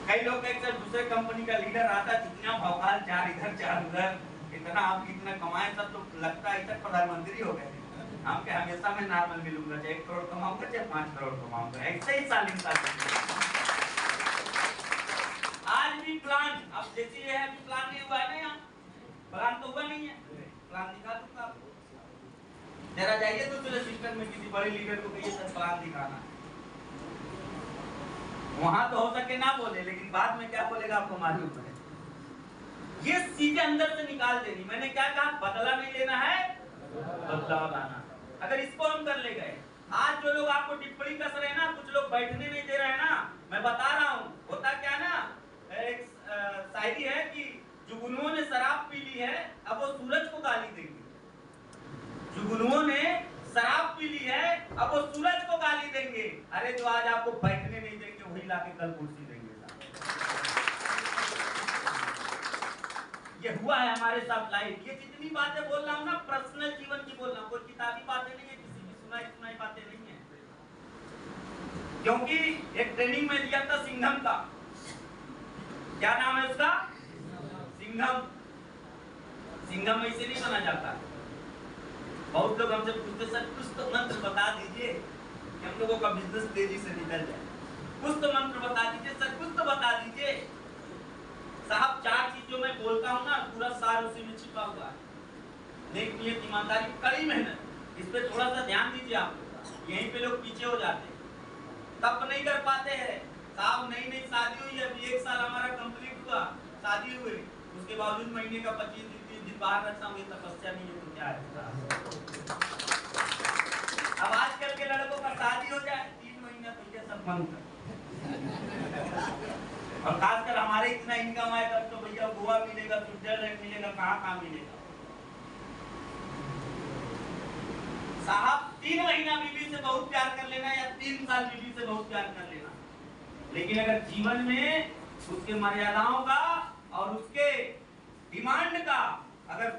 कई लोग कहते हैं दूसरे कंपनी का लीडर आता, जितना भौकाल 4 इधर 4 उधर, इतना आप इतना कमाए, सब तो लगता है इधर प्रधानमंत्री हो गए। हम क्या हमेशा मैं नॉर्मल मिलूंगा, चाहे 1 करोड़ कमाऊंगा चाहे 5 करोड़ कमाऊंगा, ऐसे ही साल आज भी प्लान, अब जैसे ये है अभी प्लान नहीं हुआ है ना, यहाँ प्लान तो हुआ नहीं है, प्लान दिखा दूंगा। जरा जाइए तो चलो सिस्टम में किसी बड़े लीडर को कहिए सर प्लान दिखाना। वहां तो हो सके ना बोले, लेकिन बाद में क्या बोलेगा आपको मालूम है। ये चीजें अंदर से निकाल देनी। मैंने क्या कहा? बदला नहीं लेना है, बदलाव लाना। अगर इसको हम कर ले गए, आज जो लोग आपको टिप्पणी कस रहे हैं ना, कुछ लोग बैठने नहीं दे रहे हैं ना, मैं बता रहा हूँ होता क्या ना, एक शायरी है कि जुगनुओं ने शराब पी ली है, अब वो सूरज को गाली देंगे। जुगनुओं ने शराब पी ली है, अब वो सूरज को गाली देंगे। अरे जो आज आपको बैठने नहीं देंगे, वही लाके कल कुर्सी देंगे। ये हुआ है हमारे साथ लाइव। ये जितनी बातें बोल रहा हूँ ना, पर्सनल जीवन की बोल रहा हूँ, कोई किताबी बातें नहीं है, किसी की सुनाई बातें नहीं है। क्योंकि एक ट्रेनिंग में दिया था सिंघम का, क्या नाम है उसका? सिंघम। सिंघम ऐसे नहीं बना जाता। बहुत लोग हमसे पूछते सर कुछ तो मंत्र बता दीजिए कि हम लोगों का बिजनेस तेजी से निकल जाए, कुछ तो मंत्र बता दीजिए सर, कुछ तो बता दीजिए साहब। 4 चीजों में बोलता हूँ ना, पूरा सार उसी में छिपा हुआ है। नेक नियत, ईमानदारी, कड़ी मेहनत, इस पे थोड़ा सा ध्यान दीजिए आप लोग। यहीं पे लोग पीछे हो जाते हैं, तब नहीं कर पाते हैं साहब। नई शादी हुई है, अभी 1 साल हमारा कंप्लीट हुआ शादी हुई, उसके बावजूद महीने का 25 दिन बाहर रखता हूँ, ये तपस्या नहीं है तो क्या है? अब आजकल के लड़कों का शादी हो जाए 3 महीना तो ये सब बंद कर, और खासकर हमारे इतना इनकम आए तब तो भैया गोवा मिलेगा, स्विट्जरलैंड मिलेगा, कहाँ मिलेगा साहब। 3 महीना बीवी से बहुत प्यार कर लेना या 3 साल बीवी से बहुत प्यार कर लेना, लेकिन अगर जीवन में उसके मर्यादाओं का और उसके डिमांड का अगर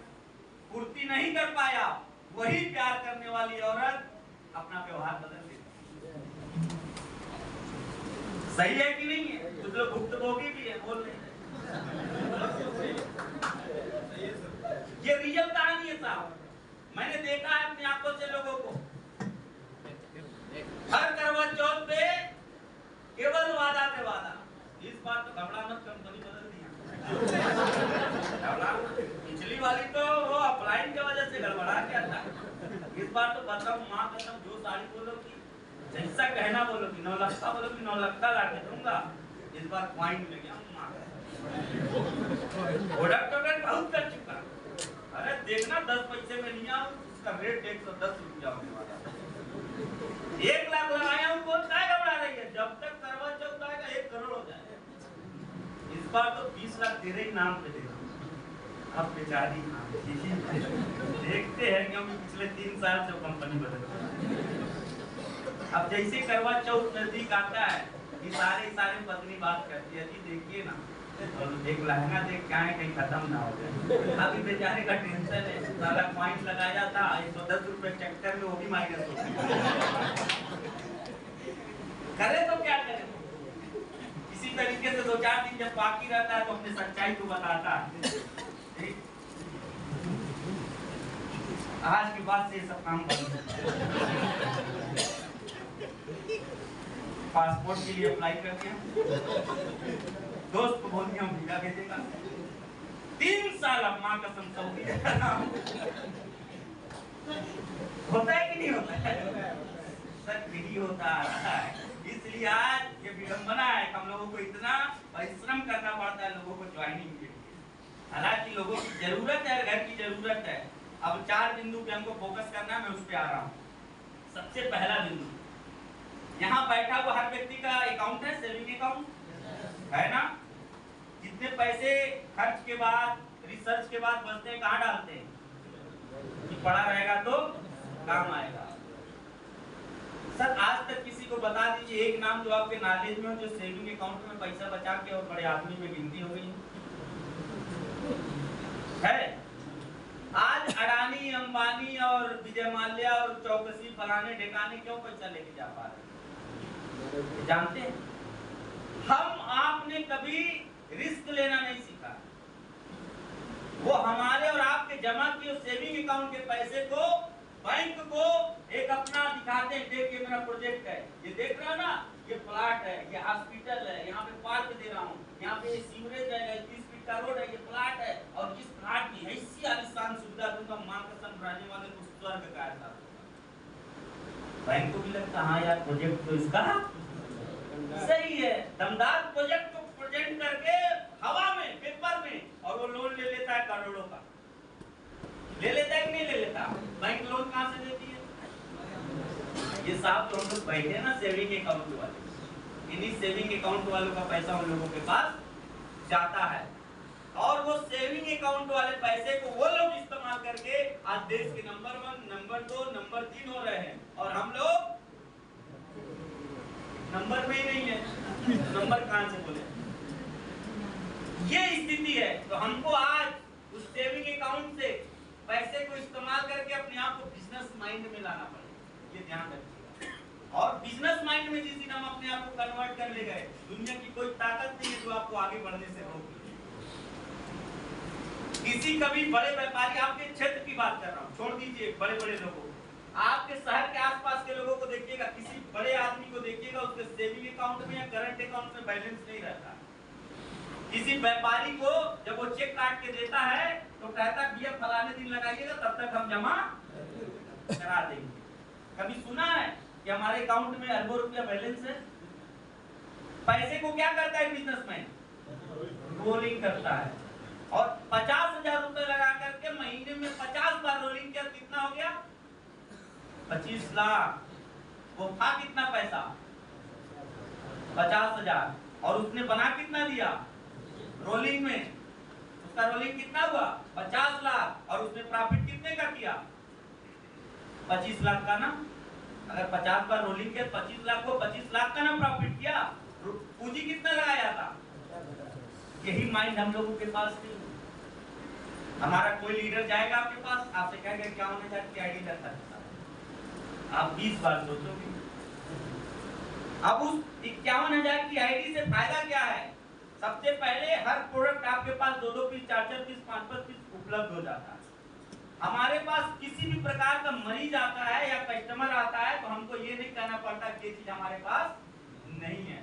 पूर्ति नहीं कर पाया, वही प्यार करने वाली औरत अपना व्यवहार बदल देती। सही है कि नहीं है? कुछ लोग भुक्तभोगी भी है, बोल रहे हैं। ये रियल कहानी है साहब, मैंने देखा है अपनी आंखों से लोगों को। हर करवा चौथ पे केवल वादा पे वादा। इस बार तो घबरा मत, कंपनी बदल दिया। पिछली वाली तो वो अपलाइन की वजह से गड़बड़ा क्या था, इस बार तो बताओ माँ कसम, जो साड़ी बोलोगी, जैसा कहना बोलोगी, 9 लाख का बोलोगी 9 लाख का ला के दूंगा। इस बार पॉइंट में गया माँ, प्रोडक्ट बहुत कर चुका। अरे देखना 10 पैसे में नहीं आऊँ, उसका रेट 110 रुपया होने वाला। 1 लाख लगाया हूँ, कौन क्या घबरा रही है? जब तक करवा चौथ आएगा 1 करोड़ हो जाएगा। इस बार तो 20 लाख तेरे ही नाम पे देगा। अब बेचारी देखते हैं क्योंकि पिछले 3 साल से कंपनी बदल। अब जैसे करवा चौथ नजदीक आता है, ये सारे पत्नी बात करती है, जी देखिए ना, और एक लहंगा देख क्या है कहीं खत्म ना हो जाए। अभी बेचारे का टेंशन है, सारा पॉइंट लगाया था 110 रुपए चक्कर में, वो भी माइनस हो गया। करे तो क्या करे? इसी तरीके से 2-4 दिन जब बाकी रहता है तो अपनी सच्चाई को बताता है। आज के बाद से ये सब काम बंद। पासपोर्ट के लिए अप्लाई कर दिया, दोस्त को बोल दिया वीजा भेजेगा। 3 साल अब माँ कसम सऊदी होता है कि नहीं होता है? सर नहीं होता है। इसलिए आज ये विडंबना है, हम लोगों को इतना परिश्रम करना पड़ता है लोगों को ज्वाइनिंग के लिए। हालांकि लोगों की जरूरत है, घर की जरूरत है। अब 4 बिंदु पे हमको फोकस करना है, मैं उस पे आ रहा हूँ। सबसे पहला बिंदु, यहाँ बैठा हुआ हर व्यक्ति का अकाउंट है, सेविंग अकाउंट है ना? जितने पैसे खर्च के बाद, रिसर्च के बाद बचते हैं, कहाँ डालते हैं? कि पड़ा रहेगा तो काम आएगा। सर आज तक किसी को बता दीजिए एक नाम जो आपके नॉलेज में हो, जो सेविंग अकाउंट में पैसा बचा के और बड़े आदमी में गिनती हो गई है। आज अडानी, अंबानी और विजय माल्या और चौकसी फलाने ढेकाने क्यों पैसा लेके जा पा रहे? जानते हैं, हम आपने कभी रिस्क लेना नहीं सीखा। वो हमारे और आपके जमा किए सेविंग अकाउंट के पैसे को बैंक को एक अपना दिखाते हैं, देखिए मेरा प्रोजेक्ट है, ये देख रहा ना, ये प्लाट है, ये हॉस्पिटल है, यहाँ पे पार्क दे रहा हूँ, यहाँ पे सीवरेज है, 30 फीट का रोड है, ये प्लाट है, और इस प्लाट की ऐसी आलिशान सुविधा दूंगा, माँ कसम रहने वाले को स्वर्ग का एहसास होगा। बैंक को भी लगता हाँ यार प्रोजेक्ट तो इसका सही है, दमदार प्रोजेक्ट को प्रेजेंट करके हवा में, पेपर में, और वो लोन ले लेता है करोड़ों का। ले लेता है कि नहीं ले लेता? बैंक लोन कहाँ से देती है? ये साहब तो हम लोग बैठे ना सेविंग अकाउंट वाले, इन्हीं सेविंग अकाउंट वालों का पैसा उन लोगों के पास जाता है, और वो सेविंग अकाउंट वाले पैसे को वो लोग इस्तेमाल करके आज देश के नंबर 1, नंबर 2, नंबर 3 हो रहे हैं, और हम लोग नंबर में ही नहीं है। नंबर कहाँ से बोले? ये स्थिति है। तो हमको आज सेविंग अकाउंट से पैसे को इस्तेमाल करके अपने आप को बिजनेस माइंड में लाना पड़ेगा, ये ध्यान रखिएगा। और बिजनेस माइंड में जिस दिन हम अपने आप को कन्वर्ट कर ले गए, दुनिया की कोई ताकत नहीं है जो आपको आगे बढ़ने से रोक ले। किसी कभी बड़े व्यापारी, आपके क्षेत्र की बात कर रहा हूँ, छोड़ दीजिए बड़े बड़े लोगों, आपके शहर के आसपास के लोगों को देखिएगा, किसी बड़े आदमी को देखिएगा, उसके सेविंग अकाउंट में या करंट अकाउंट में बैलेंस नहीं रहता। किसी व्यापारी को जब वो चेक काट के देता है तो कहता है भैया फलाने दिन लगाइएगा, तब तक हम जमा करा देंगे। कभी सुना है कि हमारे अकाउंट में अरबों रुपया बैलेंस है? पैसे को क्या करता है बिजनेसमैन? रोलिंग करता है। और 50,000 रुपए लगा करके महीने में 50 बार रोलिंग किया, कितना हो गया? 25 लाख। वो था कितना पैसा? 50,000। और उसने बना कितना दिया रोलिंग में? उसका रोलिंग कितना हुआ? 50 लाख। और उसने प्रॉफिट कितने का किया? 25 लाख का ना। अगर 50 बार रोलिंग किया 25 लाख को 25 लाख का ना प्रॉफिट किया। पूंजी कितना लगाया था? यही माइंड हम लोगों के पास नहीं। हमारा कोई लीडर जाएगा आपके पास, आपसे कहेगा 51,000 की आईडी रहता है, आप 20 बार सोचोगे। अब उस 51,000 की आईडी से फायदा क्या है? सबसे पहले हर प्रोडक्ट आपके पास 2-2 पीस, 4-4 पीस, 5-5 पीस उपलब्ध हो जाता है। हमारे पास किसी भी प्रकार का मरीज आता है या कस्टमर आता है तो हमको ये नहीं कहना पड़ता कि ये चीज हमारे पास नहीं है।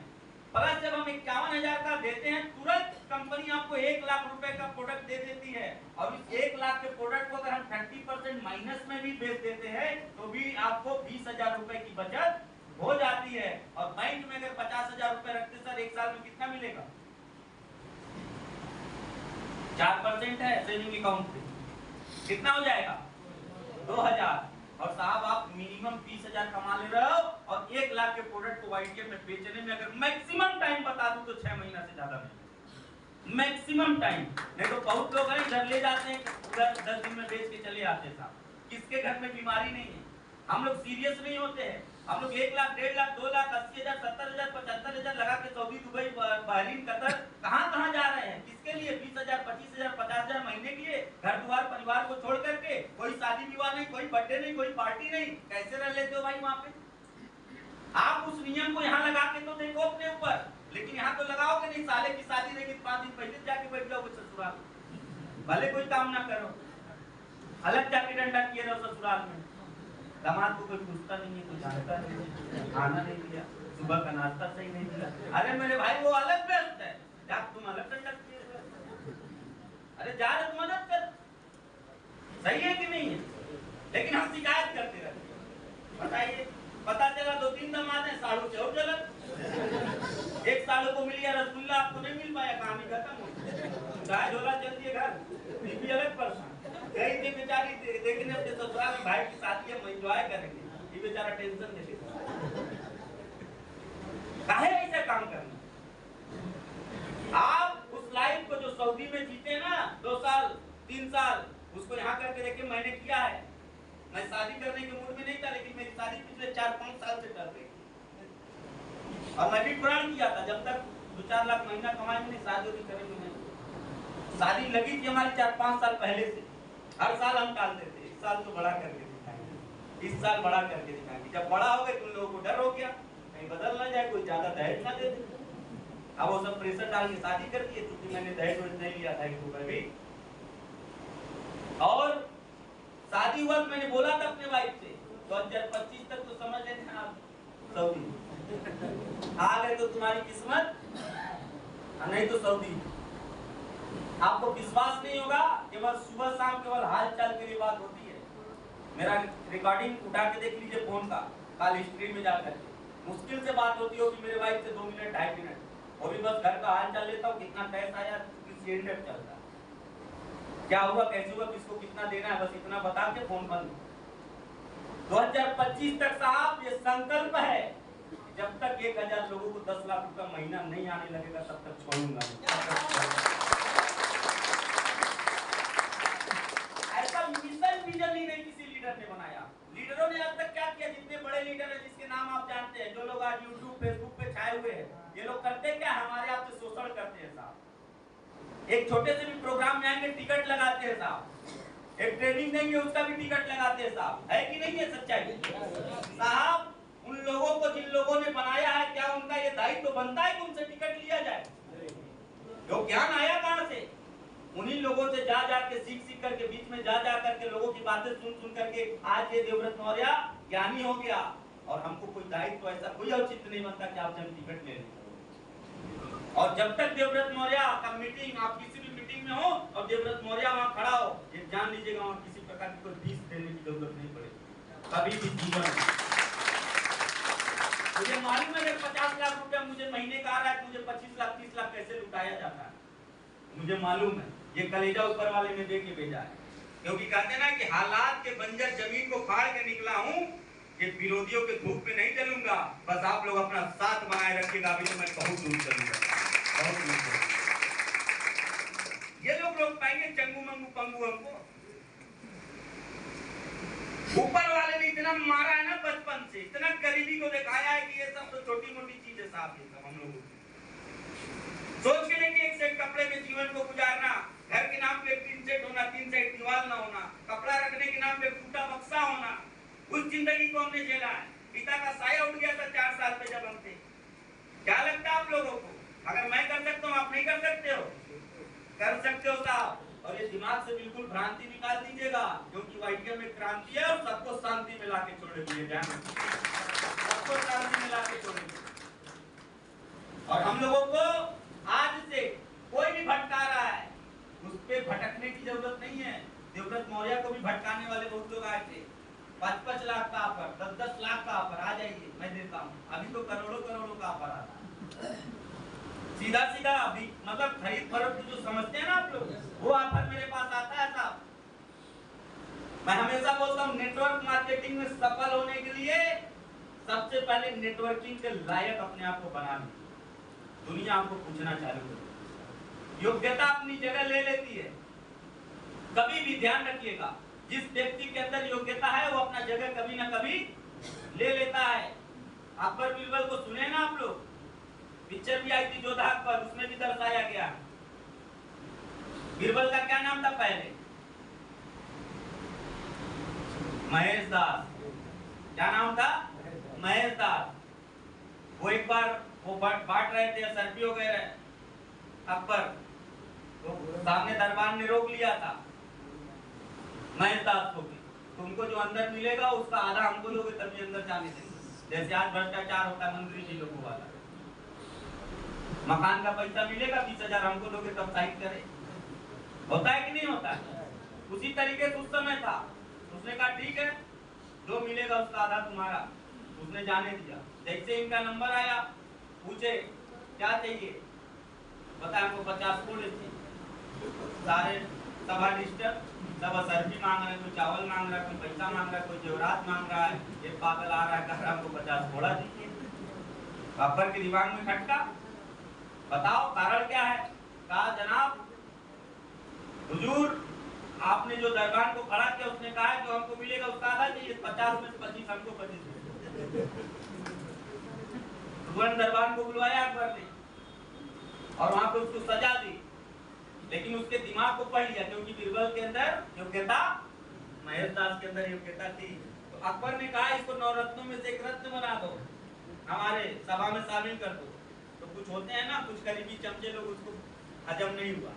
प्लस जब हम 51,000 का देते हैं, तुरंत कंपनी आपको 1 लाख रुपए का प्रोडक्ट दे देती है। और इस 1 लाख के प्रोडक्ट को अगर हम 30% माइनस में भी बेच देते हैं तो भी आपको 20,000 रुपए की बचत हो जाती है। और बैंक में अगर 50,000 रुपए रखते सर, एक साल में कितना मिलेगा? 4% है सेविंग अकाउंट पे, कितना हो जाएगा? 2,000। और साहब आप मिनिमम 20,000 कमा ले रहे हो और 1 लाख के प्रोडक्ट को वाईटीएम में बेचने में अगर मैक्सिमम टाइम बता दूं तो 6 महीना से ज्यादा नहीं, मैक्सिमम टाइम। नहीं तो बहुत लोग हैं इधर ले जाते हैं, उधर 10 दिन में बेच के चले आते हैं। साहब किसके घर में बीमारी नहीं है? हम लोग सीरियस नहीं होते हैं। हम लोग 1 लाख, 1.5 लाख, 2 लाख, 80,000, 70,000, 75,000 लगा के सऊदी, दुबई, बहरीन, कतर कहां जा रहे हैं? किसके लिए? 20,000, 25,000, 50,000 महीने के लिए, घर द्वार परिवार को छोड़ करके। कोई शादी विवाह नहीं, कोई बर्थडे नहीं, कोई पार्टी नहीं। कैसे रह लेते हो भाई वहां पे? आप उस नियम को यहाँ लगा के तो देखो अपने ऊपर, लेकिन यहाँ तो लगाओगे नहीं। साले की शादी रहेगी 5 दिन पहले जाके बैठ जाओगे ससुराल, भले कोई काम ना करो, अलग जाके डंडा किए रहो ससुराल में। दामाद को कोई पूछता नहीं है, कोई जानता नहीं, खाना नहीं दिया, सुबह का नाश्ता सही नहीं दिया। अरे मेरे भाई वो अलग व्यस्त है, जा तुम अलग डंडा किए रहो। अरे जा रहे तो मदद कर, सही है कि नहीं है? लेकिन हम शिकायत करते रहते हैं। बताइए, पता चला 2-3 दामाद हैं, साड़ू से और जलत। एक साड़ू को मिल गया रसगुल्ला, आपको नहीं मिल पाया, कहानी खत्म हो। गाय झोला चल दिए घर, बीबी अलग परेशान। गई थी बेचारी देखने अपने ससुराल में, भाई की शादी है, हम एंजॉय करेंगे, ये बेचारा टेंशन में लेता। काहे ऐसा काम करना? आप उस लाइफ को जो सऊदी में जीते ना 2 साल 3 साल, उसको यहाँ करके देखिए। मैंने किया है, मैं शादी करने के मूड में नहीं था, लेकिन मेरी शादी पिछले 4-5 साल से चल रही। और मैं भी प्रण किया था जब तक 2-4 लाख महीना कमाएंगे नहीं, शादी करेंगे नहीं। शादी लगी थी हमारी 4-5 साल पहले से, हर साल हम टालते थे। इस साल तो बड़ा करके दिखाएंगे, इस साल बड़ा करके दिखाएंगे। जब बड़ा हो गए तो लोगों को डर हो गया कहीं बदल ना जाए, कोई ज्यादा दहेज ना दे दे। अब वो सब प्रेशर डाल के शादी कर दिए, क्योंकि मैंने दहेज नहीं लिया था 1 रुपए भी। और शादी हुआ मैंने बोला था अपने वाइफ से 2025 तक तो समझ लेते आप सऊदी आ गए तो तुम्हारी किस्मत, नहीं तो सऊदी। आपको विश्वास नहीं होगा, केवल सुबह शाम केवल हाल चाल के लिए बात होती है। मेरा रिकॉर्डिंग उठा के देख लीजिए फोन का, कॉल हिस्ट्री में जाकर मुश्किल से बात होती होगी मेरे वाइफ से 2 मिनट 2.5 मिनट, वो भी बस घर का हाल चाल लेता हूँ, कितना कैश आया, किस रेट चलता है, क्या हुआ, कैसे हुआ, किसको कितना देना है, बस इतना बता के फोन बंद। 2025 तक साहब ये संकल्प है, जब तक 1,000 लोगों को 10 लाख रुपया महीना नहीं आने लगेगा तब तक छोड़ूंगा नहीं। ऐसा मिशन विजन ही नहीं किसी लीडर ने बनाया। लीडरों ने आज तक क्या किया? जितने बड़े लीडर हैं जिसके नाम आप जानते हैं, जो लोग आज यूट्यूब फेसबुक पे छाए हुए हैं, ये लोग करते क्या? हमारे आपसे शोषण करते हैं साहब। एक छोटे से भी प्रोग्राम में आएंगे टिकट लगाते हैं साहब, एक ट्रेनिंग देंगे उसका भी टिकट लगाते हैं साहब, है कि नहीं है सच्चाई साहब? उन लोगों को जिन लोगों ने बनाया है, क्या उनका ये दायित्व तो बनता है कि उनसे टिकट लिया जाए? जो ज्ञान आया कहां से? उन्हीं लोगों से जा जा के सीख करके, बीच में जा जा करके लोगों की बातें सुन करके आज ये देवव्रत मौर्य ज्ञानी हो गया। और हमको कोई दायित्व ऐसा कोई औचित्य नहीं बनता कि आपसे हम टिकट ले लें। और जब तक देवव्रत मौर्य का मीटिंग, आप किसी भी मीटिंग में हो और देवव्रत मौर्य वहां खड़ा हो, ये जान लीजिएगा वहां किसी प्रकार की कोई फीस देने की जरूरत नहीं पड़ेगी कभी भी जीवन में। मुझे मालूम है 50 लाख रुपया मुझे महीने का आ रहा है, मुझे 25 लाख 30 लाख कैसे लुटाया जाता है मुझे मालूम है। ये कलेजा ऊपर वाले ने दे के भेजा है, क्योंकि कहते ना कि हालात के बंजर जमीन को फाड़ के निकला हूं, ये विरोधियों के धूप में नहीं जलूंगा, बस आप लोग अपना साथ बनाए रखिएगा, अभी तो मैं बहुत दूर चलूंगा, बहुत दूर। ये लोग पाएंगे चंगू मंगू पंगू हमको। ऊपर वाले ने इतना मारा है ना बचपन से, इतना गरीबी को दिखाया है कि ये सब तो छोटी मोटी चीज है साहब। ये सब हम लोग सोच के नहीं कि एक सेट कपड़े में जीवन को गुजारना, घर के नाम पे 3 सेट होना, 3 सेट दीवार ना होना, कपड़ा रखने के नाम पे टूटा बक्सा होना, उस जिंदगी को हमने झेला है। पिता का साया उठ गया था 4 साल पे जब हम थे। क्या लगता है आप लोगों को? अगर मैं कर सकता हूँ आप नहीं कर सकते हो? कर सकते हो साहब। और ये दिमाग से बिल्कुल भ्रांति निकाल दीजिएगा, क्योंकि वाइडिया में क्रांति है और सबको शांति में लाके छोड़ेगी, सबको शांति में लाके छोड़ेगी। और हम लोगों को आज से कोई भी भटका रहा है, उस पे भटकने की जरूरत नहीं है। देवव्रत मौर्य को भी भटकाने वाले बहुत लोग आए थे, 5-5 लाख का ऑफर, 10-10 लाख का ऑफर, आ जाइए मैं देता हूँ। अभी तो करोड़ों करोड़ों का ऑफर आता है, सीधा सीधा। अभी मतलब खरीद फरोख्त जो समझते हैं ना आप लोग, वो ऑफर मेरे पास आता है साहब। मैं हमेशा बोलता हूँ नेटवर्क मार्केटिंग में सफल होने के लिए सबसे पहले नेटवर्किंग के लायक अपने आप को बना लीजिए। दुनिया आपको पूछना चालू करेगी, योग्यता अपनी जगह ले लेती है। कभी भी ध्यान रखिएगा, जिस व्यक्ति के अंदर योग्यता है वो अपना जगह कभी ना कभी ले लेता है। अकबर बीरबल को सुने ना आप लोग? पिक्चर भी आई थी जोधा अकबर, उसमें भी दर्शाया गया। बीरबल का क्या नाम था पहले? महेश दास। क्या नाम था? महेश दास। वो एक बार वो बांट रहे थे सरपी वगैरह अकबर, तो सामने दरबार ने रोक लिया था महेश दास को भी, तुमको जो अंदर मिलेगा उसका आधा हमको दोगे तभी अंदर जाने देंगे। जैसे आज भ्रष्टाचार होता है मंत्री जी लोगों वाला, मकान का पैसा मिलेगा 20,000 हमको दोगे तब साइन करे, होता है कि नहीं होता है? उसी तरीके से उस समय था। उसने कहा ठीक है, जो मिलेगा उसका आधा तुम्हारा, उसने जाने दिया। जैसे इनका नंबर आया, पूछे क्या चाहिए, बताया हमको 50 कोड़े चाहिए। सारे सभा डिस्टर्ब, सब सरबी मांग रहे, कोई चावल मांग रहा है, कोई पैसा मांग रहा है, कोई जेवरात मांग रहा है। एक पागल आ रहा है, कह रहा हमको 50 कोड़ा दीजिए। अकबर के दिमाग में खटका, बताओ कारण क्या है? कहा जनाब हुजूर, आपने जो दरबार को खड़ा किया उसने कहा जो हमको मिलेगा उसका आधा चाहिए, 50 में से 25 हमको 25। तुरंत दरबार को बुलवाया अकबर ने और वहां पे उसको सजा दी, लेकिन उसके दिमाग को पढ़ लिया, क्योंकि बीरबल के अंदर योग्यता, महेश दास के अंदर योग्यता थी। तो अकबर ने कहा इसको 9 रत्नों में से एक रत्न बना दो, हमारे सभा में शामिल कर दो। तो कुछ होते हैं ना कुछ करीबी चमचे लोग, उसको हजम नहीं हुआ,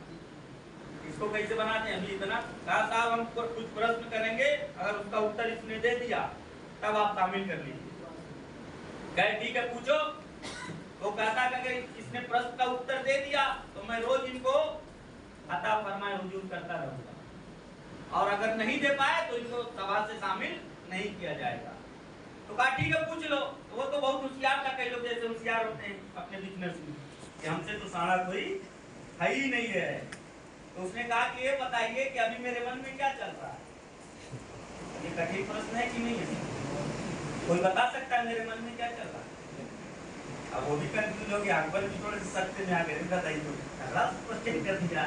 इसको कैसे बनाते हैं? अभी इतना कहा साहब हम कुछ प्रश्न करेंगे, अगर उसका उत्तर इसने दे दिया तब आप शामिल कर लीजिए। कहे ठीक है पूछो। तो कहता कि अगर इसने प्रश्न का उत्तर दे दिया तो मैं रोज इनको अता फरमाए हुजूर करता रहूंगा, और अगर नहीं दे पाए तो इनको सभा से शामिल नहीं किया जाएगा। तो कहा ठीक है पूछ लो। तो वो तो बहुत होशियार था, कई लोग जैसे होशियार होते हैं अपने बिजनेस में कि हमसे तो सारा कोई है ही नहीं है। तो उसने कहा कि ये बताइए कि अभी मेरे मन में क्या चल रहा है? ये कठिन प्रश्न है कि नहीं है? कोई बता सकता है मेरे मन में क्या चल रहा है? अब वो भी कंफ्यूज हो गया, अकबर भी थोड़े सत्य में आ गए, बताइए क्वेश्चन कर दिया।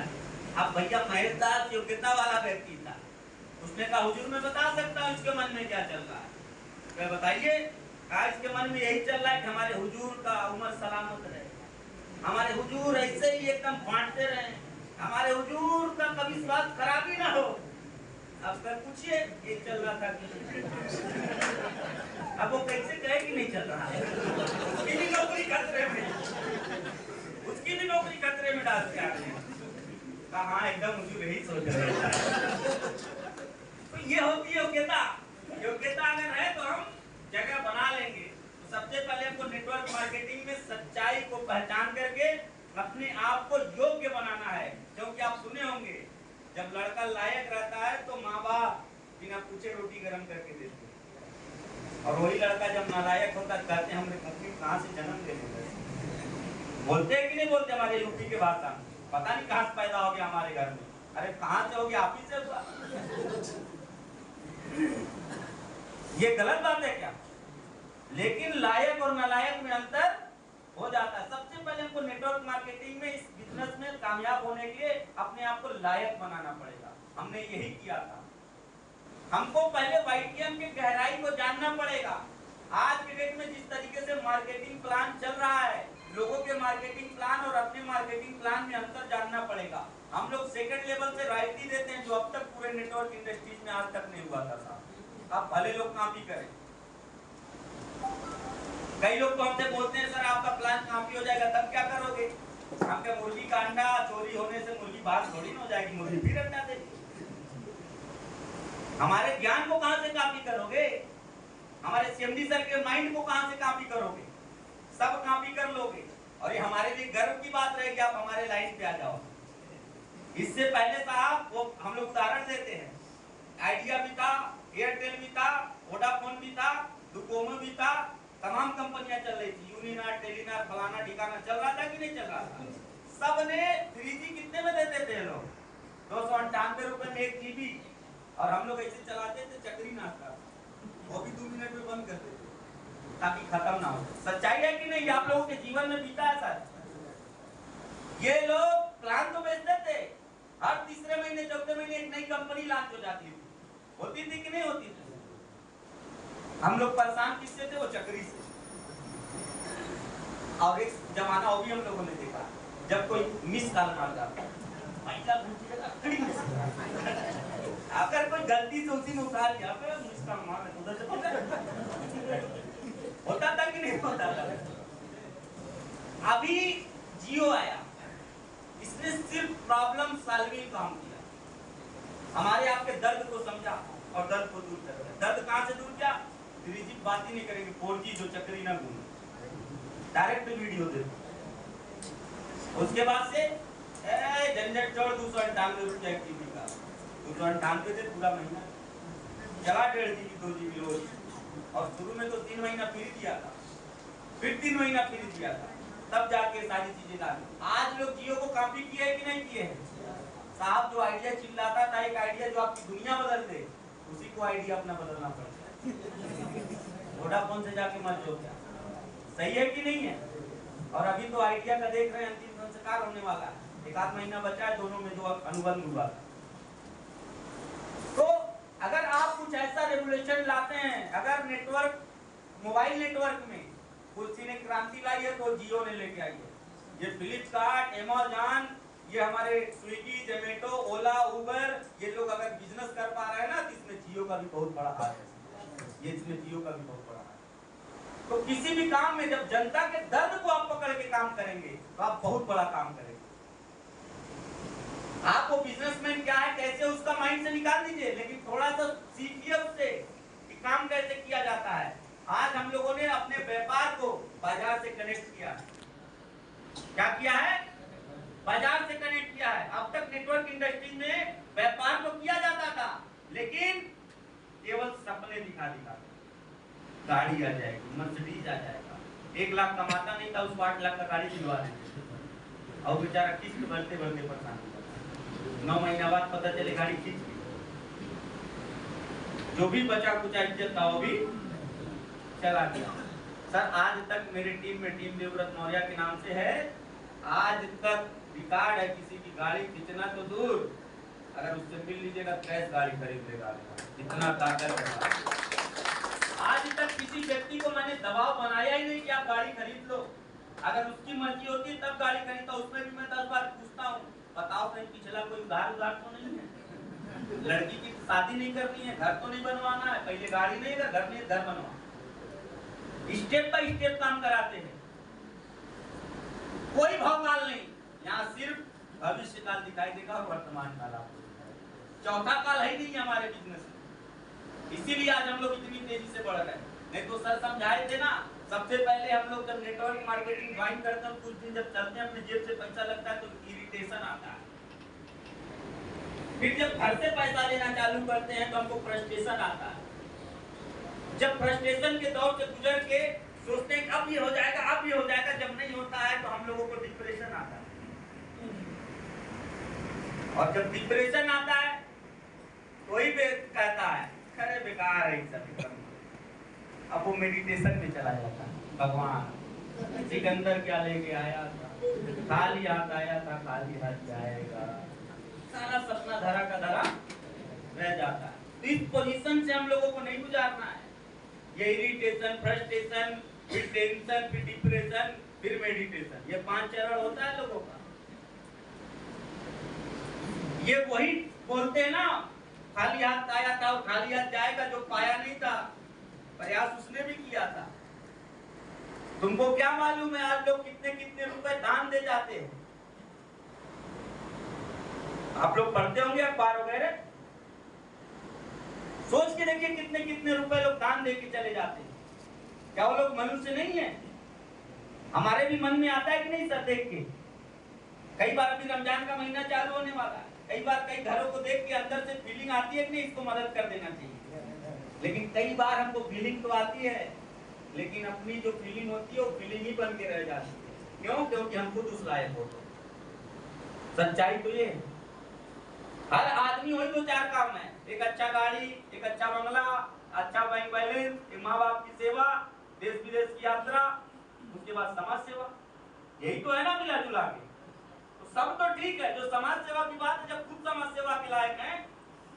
अब भैया महेश दास योग्यता वाला व्यक्ति था, उसने कहा हुजूर मैं बता सकता हूँ इसके मन में क्या चल रहा है। क्या बताइए? कहा इसके मन में यही चल रहा है कि हमारे हुजूर का उम्र सलामत रहे, हमारे हुजूर ऐसे ही एकदम फांटते रहे, हमारे हुजूर का कभी स्वास्थ्य खराब ही ना हो। अब कर पूछिए ये चल रहा था कि अब वो कैसे कहे कि नहीं चल रहा है। उसकी भी नौकरी खतरे में, उसकी भी नौकरी खतरे में डाल के आ रहे हैं। कहा एकदम हुजूर यही सोच रहे हैं। तो ये होती है योग्यता। योग्यता अगर है तो हम जगह बना लेंगे। तो सबसे पहले हमको नेटवर्क मार्केटिंग में सच्चाई को पहचान करके अपने आप को योग्य बनाना है। क्योंकि आप सुने होंगे जब लड़का लायक रहता है तो माँ बाप बिना पूछे रोटी गर्म करके देते हैं, और वही लड़का जब नालायक होता है कहते हैं हमने कहाँ से जन्म ले लिया। बोलते हैं कि नहीं बोलते हमारे यूपी के भाषा, पता नहीं कहाँ से पैदा हो गया हमारे घर में। अरे कहाँ से हो गया, आप ही से हुआ। ये गलत बात है क्या? लेकिन लायक और नालायक में अंतर हो जाता है। सबसे पहले हमको नेटवर्क मार्केटिंग में, इस बिजनेस में कामयाब होने के लिए अपने आप को लायक बनाना पड़ेगा। हमने यही किया था। हमको पहले वाईटीएम की गहराई को जानना पड़ेगा। आज के डेट में जिस तरीके से मार्केटिंग प्लान चल रहा है, लोगों के मार्केटिंग प्लान और अपने मार्केटिंग प्लान में अंतर जानना पड़ेगा। हम लोग सेकंड लेवल से रॉयल्टी देते हैं, जो अब तक पूरे नेटवर्क इंडस्ट्रीज में आज तक नहीं हुआ था साहब। अब भले लोग कॉपी करें। कई लोग तो हमसे बोलते हैं सर आपका प्लान कॉपी हो जाएगा तब क्या करोगे? हम क्या मुर्गी का अंडा चोरी होने से मुर्गी बाहर थोड़ी ना हो जाएगी, मुर्गी फिर अंडा देगी। हमारे ज्ञान को कहां से कॉपी करोगे? हमारे सीएमडी सर के माइंड को कहां से कॉपी करोगे? सब कॉपी कर लोगे। और ये हमारे लिए गर्व की बात रहेगी आप हमारे लाइन पे आ जाओ। इससे पहले साहब वो हम लोग उदाहरण देते हैं, आइडिया भी था, एयरटेल भी था, वोडाफोन भी था, डोकोमो भी था, तमाम कंपनियां चल रही थी, यूनिनार, टेलीनार, फलाना ठिकाना चल रहा था कि नहीं चल रहा था? सब ने 3G कितने में देते थे लोग? 298 रुपए में 1 GB। और हम लोग ऐसे चलाते थे चक्री नाश्ता, वो भी 2 मिनट में बंद कर देते ताकि खत्म ना हो। सच्चाई है कि नहीं? आप लोगों के जीवन में बीता है सर। ये लोग प्लान तो बेचते थे, हर तीसरे महीने चौथे महीने एक नई कंपनी लॉन्च हो जाती थी। होती थी कि नहीं होती थी? हम लोग परेशान किससे थे? वो चक्री से। और एक जमाना वो भी हम लोगों ने देखा, जब कोई मिस कॉल मार जाता, अगर कोई गलती से उसी में उठा लिया मिस कॉल मार उधर से होता था कि नहीं होता था? अभी जियो आया, इसने सिर्फ प्रॉब्लम सॉल्विंग काम किया, हमारे आपके दर्द को समझा और दर्द को दूर कर दिया। दर्द कहां से दूर किया? 3G बात ही नहीं करेंगे, 4G जो चक्री ना घूमे, डायरेक्ट वीडियो दे। उसके बाद से झंझट छोड़, 298 रुपया टीवी का, 298 थे पूरा महीना, चला 1.5 GB 2 GB रोज। और शुरू में तो 3 महीना फ्री दिया था, फिर 3 महीना फ्री दिया था, तब जाके सारी चीजें लागू। आज लोग जियो को कॉपी किए है कि नहीं किए हैं साहब? जो आइडिया चिल्लाता था, एक आइडिया जो आपकी दुनिया बदल दे, उसी को आइडिया अपना बदलना पड़ता है। वोडाफोन से जाके मत जो, क्या सही है कि नहीं है? और अभी तो आइडिया का देख रहे हैं अंतिम संस्कार होने वाला है, 1 महीना बचा है, दोनों में जो अनुबंध हुआ। तो अगर आप कुछ ऐसा रेगुलेशन लाते हैं, अगर नेटवर्क, मोबाइल नेटवर्क में कुर्सी ने क्रांति लाई है तो जियो ने लेके आई है। ये फ्लिपकार्ट, अमेज़न, ये हमारे स्विगी, जोमेटो, ओला, उबर, ये लोग अगर बिजनेस कर पा रहे हैं ना, तो इसमें जियो का भी बहुत बड़ा हाथ है। ये इसमें जियो का भी बहुत बड़ा हाथ है। तो किसी भी काम में जब जनता के दर्द को आप पकड़ के काम करेंगे तो आप बहुत बड़ा काम करेंगे। आपको बिजनेसमैन क्या है, कैसे उसका माइंड से निकाल दीजिए, लेकिन थोड़ा सा सीखिए उससे कि काम कैसे किया जाता है। आज हम लोगों ने अपने व्यापार को बाजार से कनेक्ट किया। क्या किया है? बाजार से कनेक्ट किया है। अब तक नेटवर्क इंडस्ट्री में व्यापार तो किया जाता था, लेकिन केवल सपने दिखा गाड़ी आ जाएगी, मर्सिडीज आ जाएगा। 1 लाख कमाता नहीं था, उसको 8 लाख का गाड़ी दिलवा देते, और बेचारा किस्त भरते भरते परेशान होता। 9 महीना बाद पता चले गाड़ी खींच गई। जो भी बचा कुछ इज्जत था वो भी चला गया। सर आज तक मेरी टीम में टीम देवव्रत मौर्य के नाम से है, आज तक रिकॉर्ड है, किसी की गाड़ी खींचना तो दूर, अगर उससे मिल लीजिएगा कैश गाड़ी खरीद लेगा, इतना ताकत है। आज तक किसी व्यक्ति को मैंने दबाव बनाया ही नहीं कि आप गाड़ी खरीद लो। अगर उसकी मर्जी होती है तब गाड़ी खरीदता, उसमें भी मैं 10 बार पूछता हूँ, बताओ कहीं उधार तो नहीं है। लड़की की शादी नहीं करनी है, घर तो नहीं बनवाना है, पहले गाड़ी नहीं है, घर नहीं, घर बनवा। स्टेप बाय स्टेप काम कराते हैं, कोई भवकाल नहीं। यहाँ सिर्फ भविष्य काल दिखाई देगा और वर्तमान काल आपको दिखाएगा। चौथा काल है नहीं हमारे बिजनेस में, इसीलिए आज हम लोग इतनी तेजी से बढ़ रहे हैं। नहीं तो सर समझाए थे ना, सबसे पहले हम लोग जब नेटवर्क मार्केटिंग ज्वाइन करते हैं, कुछ दिन जब चलते हैं, अपने जेब से पैसा लगता है तो इरिटेशन आता है। फिर जब घर से पैसा लेना चालू करते हैं तो हमको फ्रस्ट्रेशन आता है। जब फ्रस्ट्रेशन के दौर से गुजर के सोचते हैं अब ये हो जाएगा, अब ये हो जाएगा, जब नहीं होता है तो हम लोगों को डिप्रेशन आता है। और जब डिप्रेशन आता है तो ही कहता है अरे बेकार है सब। अब वो मेडिटेशन में चला जाता है। भगवान सिकंदर क्या लेके आया था, खाली हाथ आया था, खाली हाथ जाएगा। सारा सपना धरा का धरा रह जाता है। तो इस पोजीशन से हम लोगों को नहीं गुजारना है। ये इरिटेशन, फ्रस्ट्रेशन, फिर टेंशन, फिर डिप्रेशन, फिर मेडिटेशन, ये 5 चरण होता है लोगों का। ये वही बोलते हैं ना, खाली हाथ आया था और खाली हाथ जाएगा। जो पाया नहीं था प्रयास उसने भी किया था। तुमको क्या मालूम है आज लोग कितने कितने रुपए दान दे जाते हैं। आप लोग पढ़ते होंगे अखबार वगैरह, सोच के देखिए कितने कितने रुपए लोग दान दे के चले जाते हैं। क्या वो लोग मनुष्य नहीं है? हमारे भी मन में आता है कि नहीं सर देख के। कई बार अभी रमजान का महीना चालू होने वाला है, कई बार कई घरों को देख के अंदर से फीलिंग आती है कि नहीं इसको मदद कर देना चाहिए। लेकिन कई बार हमको फीलिंग तो आती है, लेकिन अपनी जो फीलिंग होती है वो फीलिंग ही बन के रह जाती है। क्यों? क्योंकि हम खुद उस लायक होते। सच्चाई तो ये है, हर आदमी वही 2-4 काम है, एक अच्छा गाड़ी, एक अच्छा बंगला, अच्छा बैंक बैलेंस, एक माँ बाप की सेवा, देश विदेश की यात्रा, उसके बाद समाज सेवा। यही तो है ना मिला जुला के। तो सब तो ठीक है, जो समाज सेवा की बात है, जब खुद समाज सेवा के लायक है।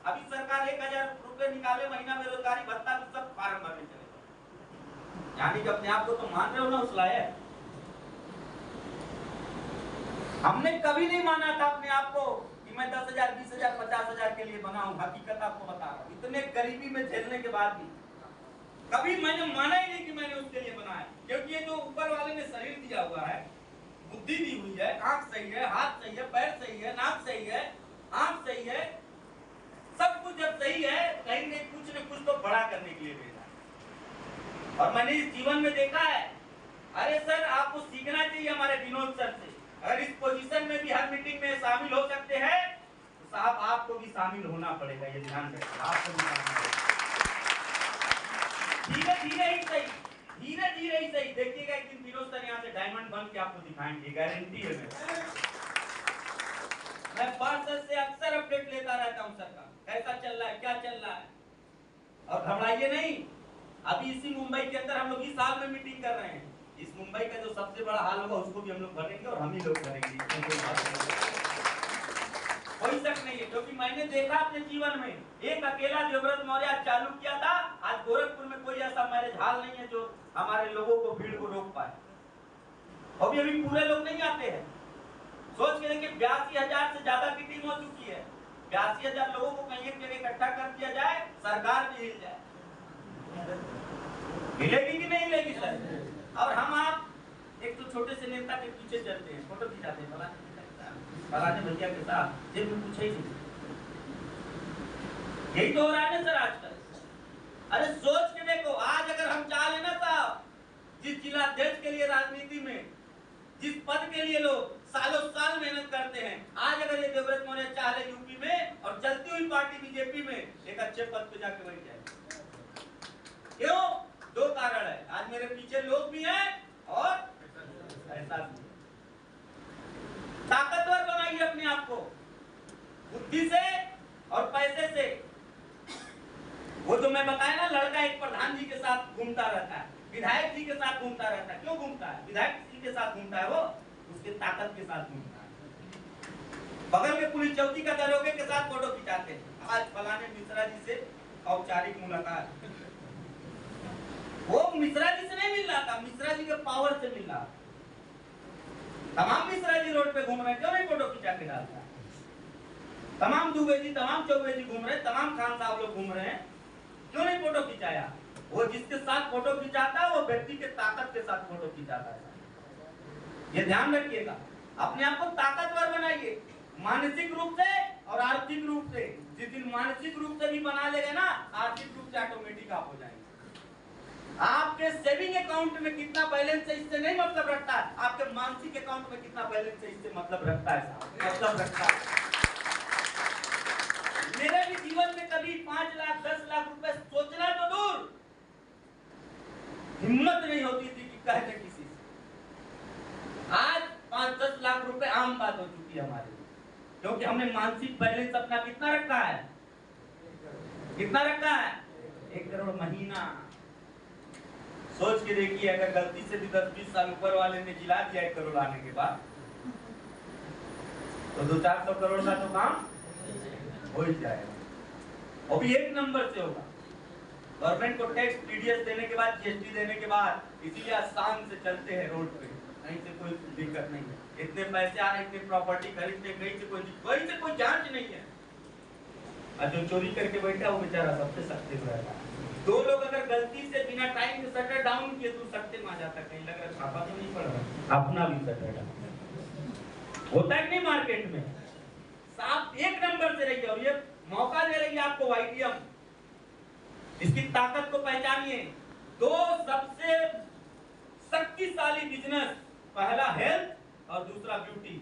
अभी सरकार 1000 रुपए निकाले महीना बेरोजगारी भत्ता, तो सब फार्म भरने चले, यानी कि अपने आप को तो मान रहे हो ना उस लायक। हमने कभी नहीं माना था अपने आप को कि मैं 10,000, 20,000, 50,000 के लिए बना हूं। हकीकत आपको बता रहा हूं, इतने गरीबी में झेलने के बाद भी कभी मैंने माना ही नहीं कि मैंने उसके लिए बनाया। क्योंकि ये जो ऊपर वाले ने शरीर दिया हुआ है, बुद्धि दी हुई है, आंख सही है, हाथ सही है, पैर सही है, नाक सही है, आंख सही है, सब कुछ जब सही है, कहीं न कुछ न कुछ तो बड़ा करने के लिए भेजा। और मैंने इस जीवन में देखा है, अरे सर आपको सीखना चाहिए हमारे विनोद सर से। अगर इस पोजीशन में भी हर मीटिंग में शामिल हो सकते हैं तो साहब आपको भी शामिल होना पड़ेगा। ये ध्यान रखिए, आपको भी शामिल होना। धीरे धीरे ही सही, धीरे धीरे ही सही। देखिएगा एक दिन विनोद सर यहाँ से डायमंड बन के आपको दिखाएंगे, गारंटी है। मैं सर से अक्सर अपडेट लेता रहता हूँ, सर का कैसा चल रहा है, क्या चल रहा है। और घबराइए नहीं, अभी इसी मुंबई के अंदर हम लोग इस साल में मीटिंग कर रहे हैं। इस मुंबई का जो सबसे बड़ा हाल होगा उसको भी हम लोग भरेंगे और हम ही लोग करेंगे, कोई शक नहीं है। क्योंकि मैंने देखा अपने जीवन में, एक अकेला देवव्रत मौर्य चालू किया था। आज गोरखपुर में कोई ऐसा मैरिज हॉल नहीं है जो हमारे लोगों को, भीड़ को रोक पाए। अभी पूरे लोग नहीं आते हैं। सोच के देखिए 82,000 से ज्यादा की टीम हो चुकी है। 82,000 लोगों को कहीं एक जगह इकट्ठा कर दिया जाए, सरकार भी हिल जाए। हिलेगी कि नहीं हिलेगी सर? और हम आप एक तो छोटे से नेता के पीछे चलते हैं, फोटो खिंचाते हैं फलाने भैया के साथ, जब भी पूछे ही नहीं। यही तो हो रहा है ना सर आजकल। अरे सोच के देखो, आज अगर हम चाह लेना साहब, जिस जिलाध्यक्ष के लिए राजनीति में जिस पद के लिए लोग सालों साल मेहनत करते हैं, आज अगर ये देवव्रत मौर्य चाह रहे यूपी में और चलती हुई पार्टी बीजेपी में एक अच्छे पद पे जाके बैठ जाए। क्यों? 2 कारण है, आज मेरे पीछे लोग भी हैं और ऐसा भी। ताकतवर बनाइए अपने आप को, बुद्धि से और पैसे से। वो जो मैं बताया ना, लड़का एक प्रधान जी के साथ घूमता रहता है, विधायक जी के साथ घूमता रहता है। क्यों घूमता है? विधायक जी के साथ घूमता है, वो उसके ताकत के साथ घूमता है। बगल के पुलिस चौकी का दरोगे के साथ फोटो खिंचाते हैं। आज फलाने मिश्रा जी से औपचारिक मुलाकात, वो मिश्रा जी से नहीं मिल रहा था, मिश्रा जी के पावर से मिल रहा। तमाम मिश्रा जी रोड पे घूम रहे, क्यों नहीं फोटो खिंचा के डालता? तमाम दुबे जी, तमाम चौबे जी घूम रहे हैं, तमाम खान साहब लोग घूम रहे हैं, क्यों नहीं फोटो खिंचाया? वो जिसके साथ फोटो खिंचाता है वो व्यक्ति के ताकत के साथ फोटो खिंचाता है। ये ध्यान रखिएगा, अपने आप को ताकतवर बनाइए, मानसिक रूप से और आर्थिक रूप से। जिस दिन मानसिक रूप से भी बना लेगा ना, आर्थिक रूप से ऑटोमेटिक आप हो जाएंगे। आपके सेविंग अकाउंट में कितना बैलेंस है इससे नहीं मतलब रखता है, आपके मानसिक अकाउंट में कितना बैलेंस है इससे मतलब रखता है साहब, मतलब रखता है। मेरे भी जीवन में कभी 5 लाख 10 लाख रुपए सोचना तो दूर, हिम्मत नहीं होती थी कि कहते किसी से। आज 5-10 लाख रुपए आम बात हो चुकी है हमारे लिए, क्योंकि हमने मानसिक बैलेंस अपना कितना रखा है, कितना रखा है? 1 करोड़ महीना। सोच के देखिए, अगर गलती से भी 10-20 साल ऊपर वाले ने जिला दिया 1 करोड़ आने के बाद, तो 200-400 करोड़ का तो काम हो ही जाएगा, वो भी 1 नंबर से होगा। गवर्नमेंट को टैक्स टीडीएस देने के बाद, जीएसटी देने के बाद, इसीलिए आसान से चलते हैं रोड पे, कहीं से कोई दिक्कत नहीं है। इतने पैसे आ रहे, इतनी प्रॉपर्टी खरीदते, कहीं से कोई जांच नहीं है। और जो चोरी करके बैठा वो बेचारा सबसे सख्ते में रहता है। 2 लोग अगर गलती से बिना टाइम में शटर डाउन किए तो सख्ते में आ जाता, कहीं लग रहा छापा तो नहीं पड़ रहा, अपना भी शटर डाउन होता है नहीं मार्केट में। साफ 1 नंबर से रहिए, और ये मौका दे रही है आपको वाईटीएम, इसकी ताकत को पहचानिए। 2 सबसे शक्तिशाली बिजनेस, पहला हेल्थ और दूसरा ब्यूटी।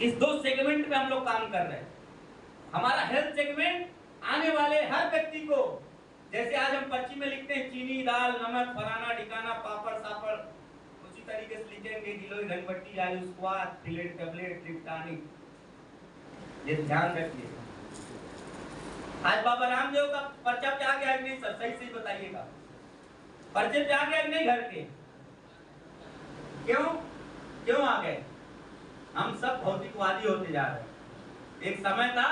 इस 2 सेगमेंट में हम लोग काम कर रहे हैं। हमारा हेल्थ सेगमेंट आने वाले हर व्यक्ति को, जैसे आज हम पर्ची में लिखते हैं चीनी, दाल, नमक, फलाना ढिकाना, पापड़ सापड़, उसी तरीके से लिखेंगे गिलोय, घनपट्टी, आयुष्वाद, फिलेट, टैबलेट, ट्रिप्टानिक। ये ध्यान रखिए। आज बाबा रामदेव का पर्चा पे आ गया कि नहीं सर, सही से बताइएगा, पर्चे पे आ गया कि नहीं घर के? क्यों आ गए? हम सब भौतिकवादी होते जा रहे हैं। एक समय था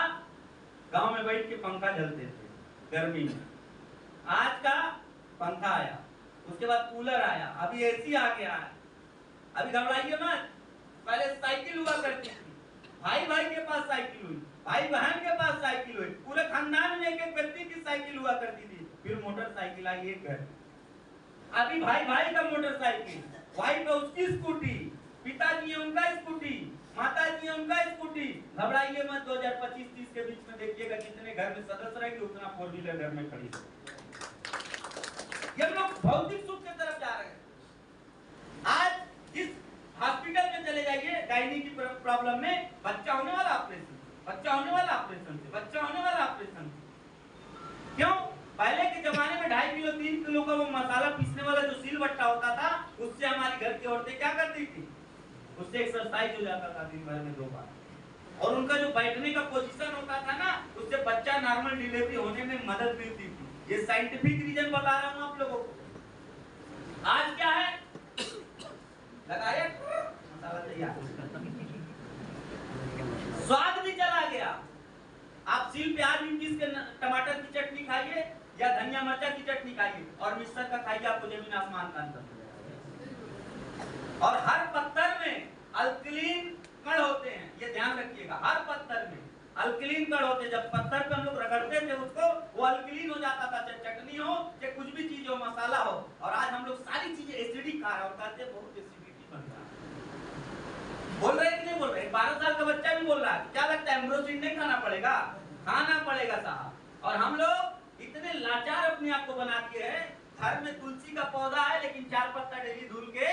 गांव में बैठ के पंखा झलते थे गर्मी में, आज का पंखा आया, उसके बाद कूलर आया, अभी एसी आ गया है। अभी घबराइए मत, पहले साइकिल हुआ करती थी, भाई भाई के पास साइकिल हुई, भाई बहन के पास साइकिल हुई, पूरे खानदान में एक व्यक्ति की साइकिल हुआ करती थी। फिर मोटरसाइकिल आई एक घर, अभी भाई भाई का मोटरसाइकिल, वाइफ है उसकी स्कूटी, पिताजी है उनका स्कूटी, माता जी है उनका स्कूटी। घबराइए मत, 2025-30 के बीच में देखिएगा जितने घर में सदस्य रहेंगे उतना 4 व्हीलर घर में खड़ी है। ये लोग भौतिक सुख की तरफ जा रहे हैं। आज इस हॉस्पिटल में चले जाइए, गायनी की प्रॉब्लम में बच्चा होने वाला ऑपरेशन, बच्चा होने वाला ऑपरेशन से, बच्चा होने वाला ऑपरेशन। क्यों? पहले के जमाने में 2.5 किलो 3 किलो का वो मसाला पीसने वाला जो सिलबट्टा होता था, उससे हमारी घर की औरतें क्या करती थी, उससे एक्सरसाइज हो जाता था दिन भर में 2 बार, और उनका जो बैठने का पोजीशन होता था ना, उससे बच्चा नॉर्मल डिलीवरी होने में मदद मिलती थी। ये साइंटिफिक रीजन बता रहा हूं आप लोगों को। आज क्या है, लगाया मसाला तैयार, स्वाद भी चला गया। आप सिल प्याज भी पीस के टमाटर की चटनी खाइए या धनिया मिर्चा की चटनी खाइए, और मिक्सर का खाइए, आपको जमीन आसमान का अंतर। और हर पत्थर में अल्कलीन कण होते हैं, ये ध्यान रखिएगा, हर पत्थर में अल्कलीन कण होते हैं। जब पत्थर पे हम लोग रगड़ते थे उसको, वो अल्कलीन हो जाता था, चाहे चटनी हो चाहे कुछ भी चीज हो, मसाला हो। और आज हम लोग सारी चीजें एसिडिक खा रहे हैं और कहते हैं बहुत एसिडिटी बन रहा है। बोल रहे कि नहीं बोल रहे? 12 साल का बच्चा भी बोल रहा है, क्या लगता है एम्ब्रोसिन नहीं खाना पड़ेगा? खाना पड़ेगा साहब। और हम लोग इतने लाचार अपने आप को बना के हैं, घर में तुलसी का पौधा है लेकिन 4 पत्ता डेली धुल के,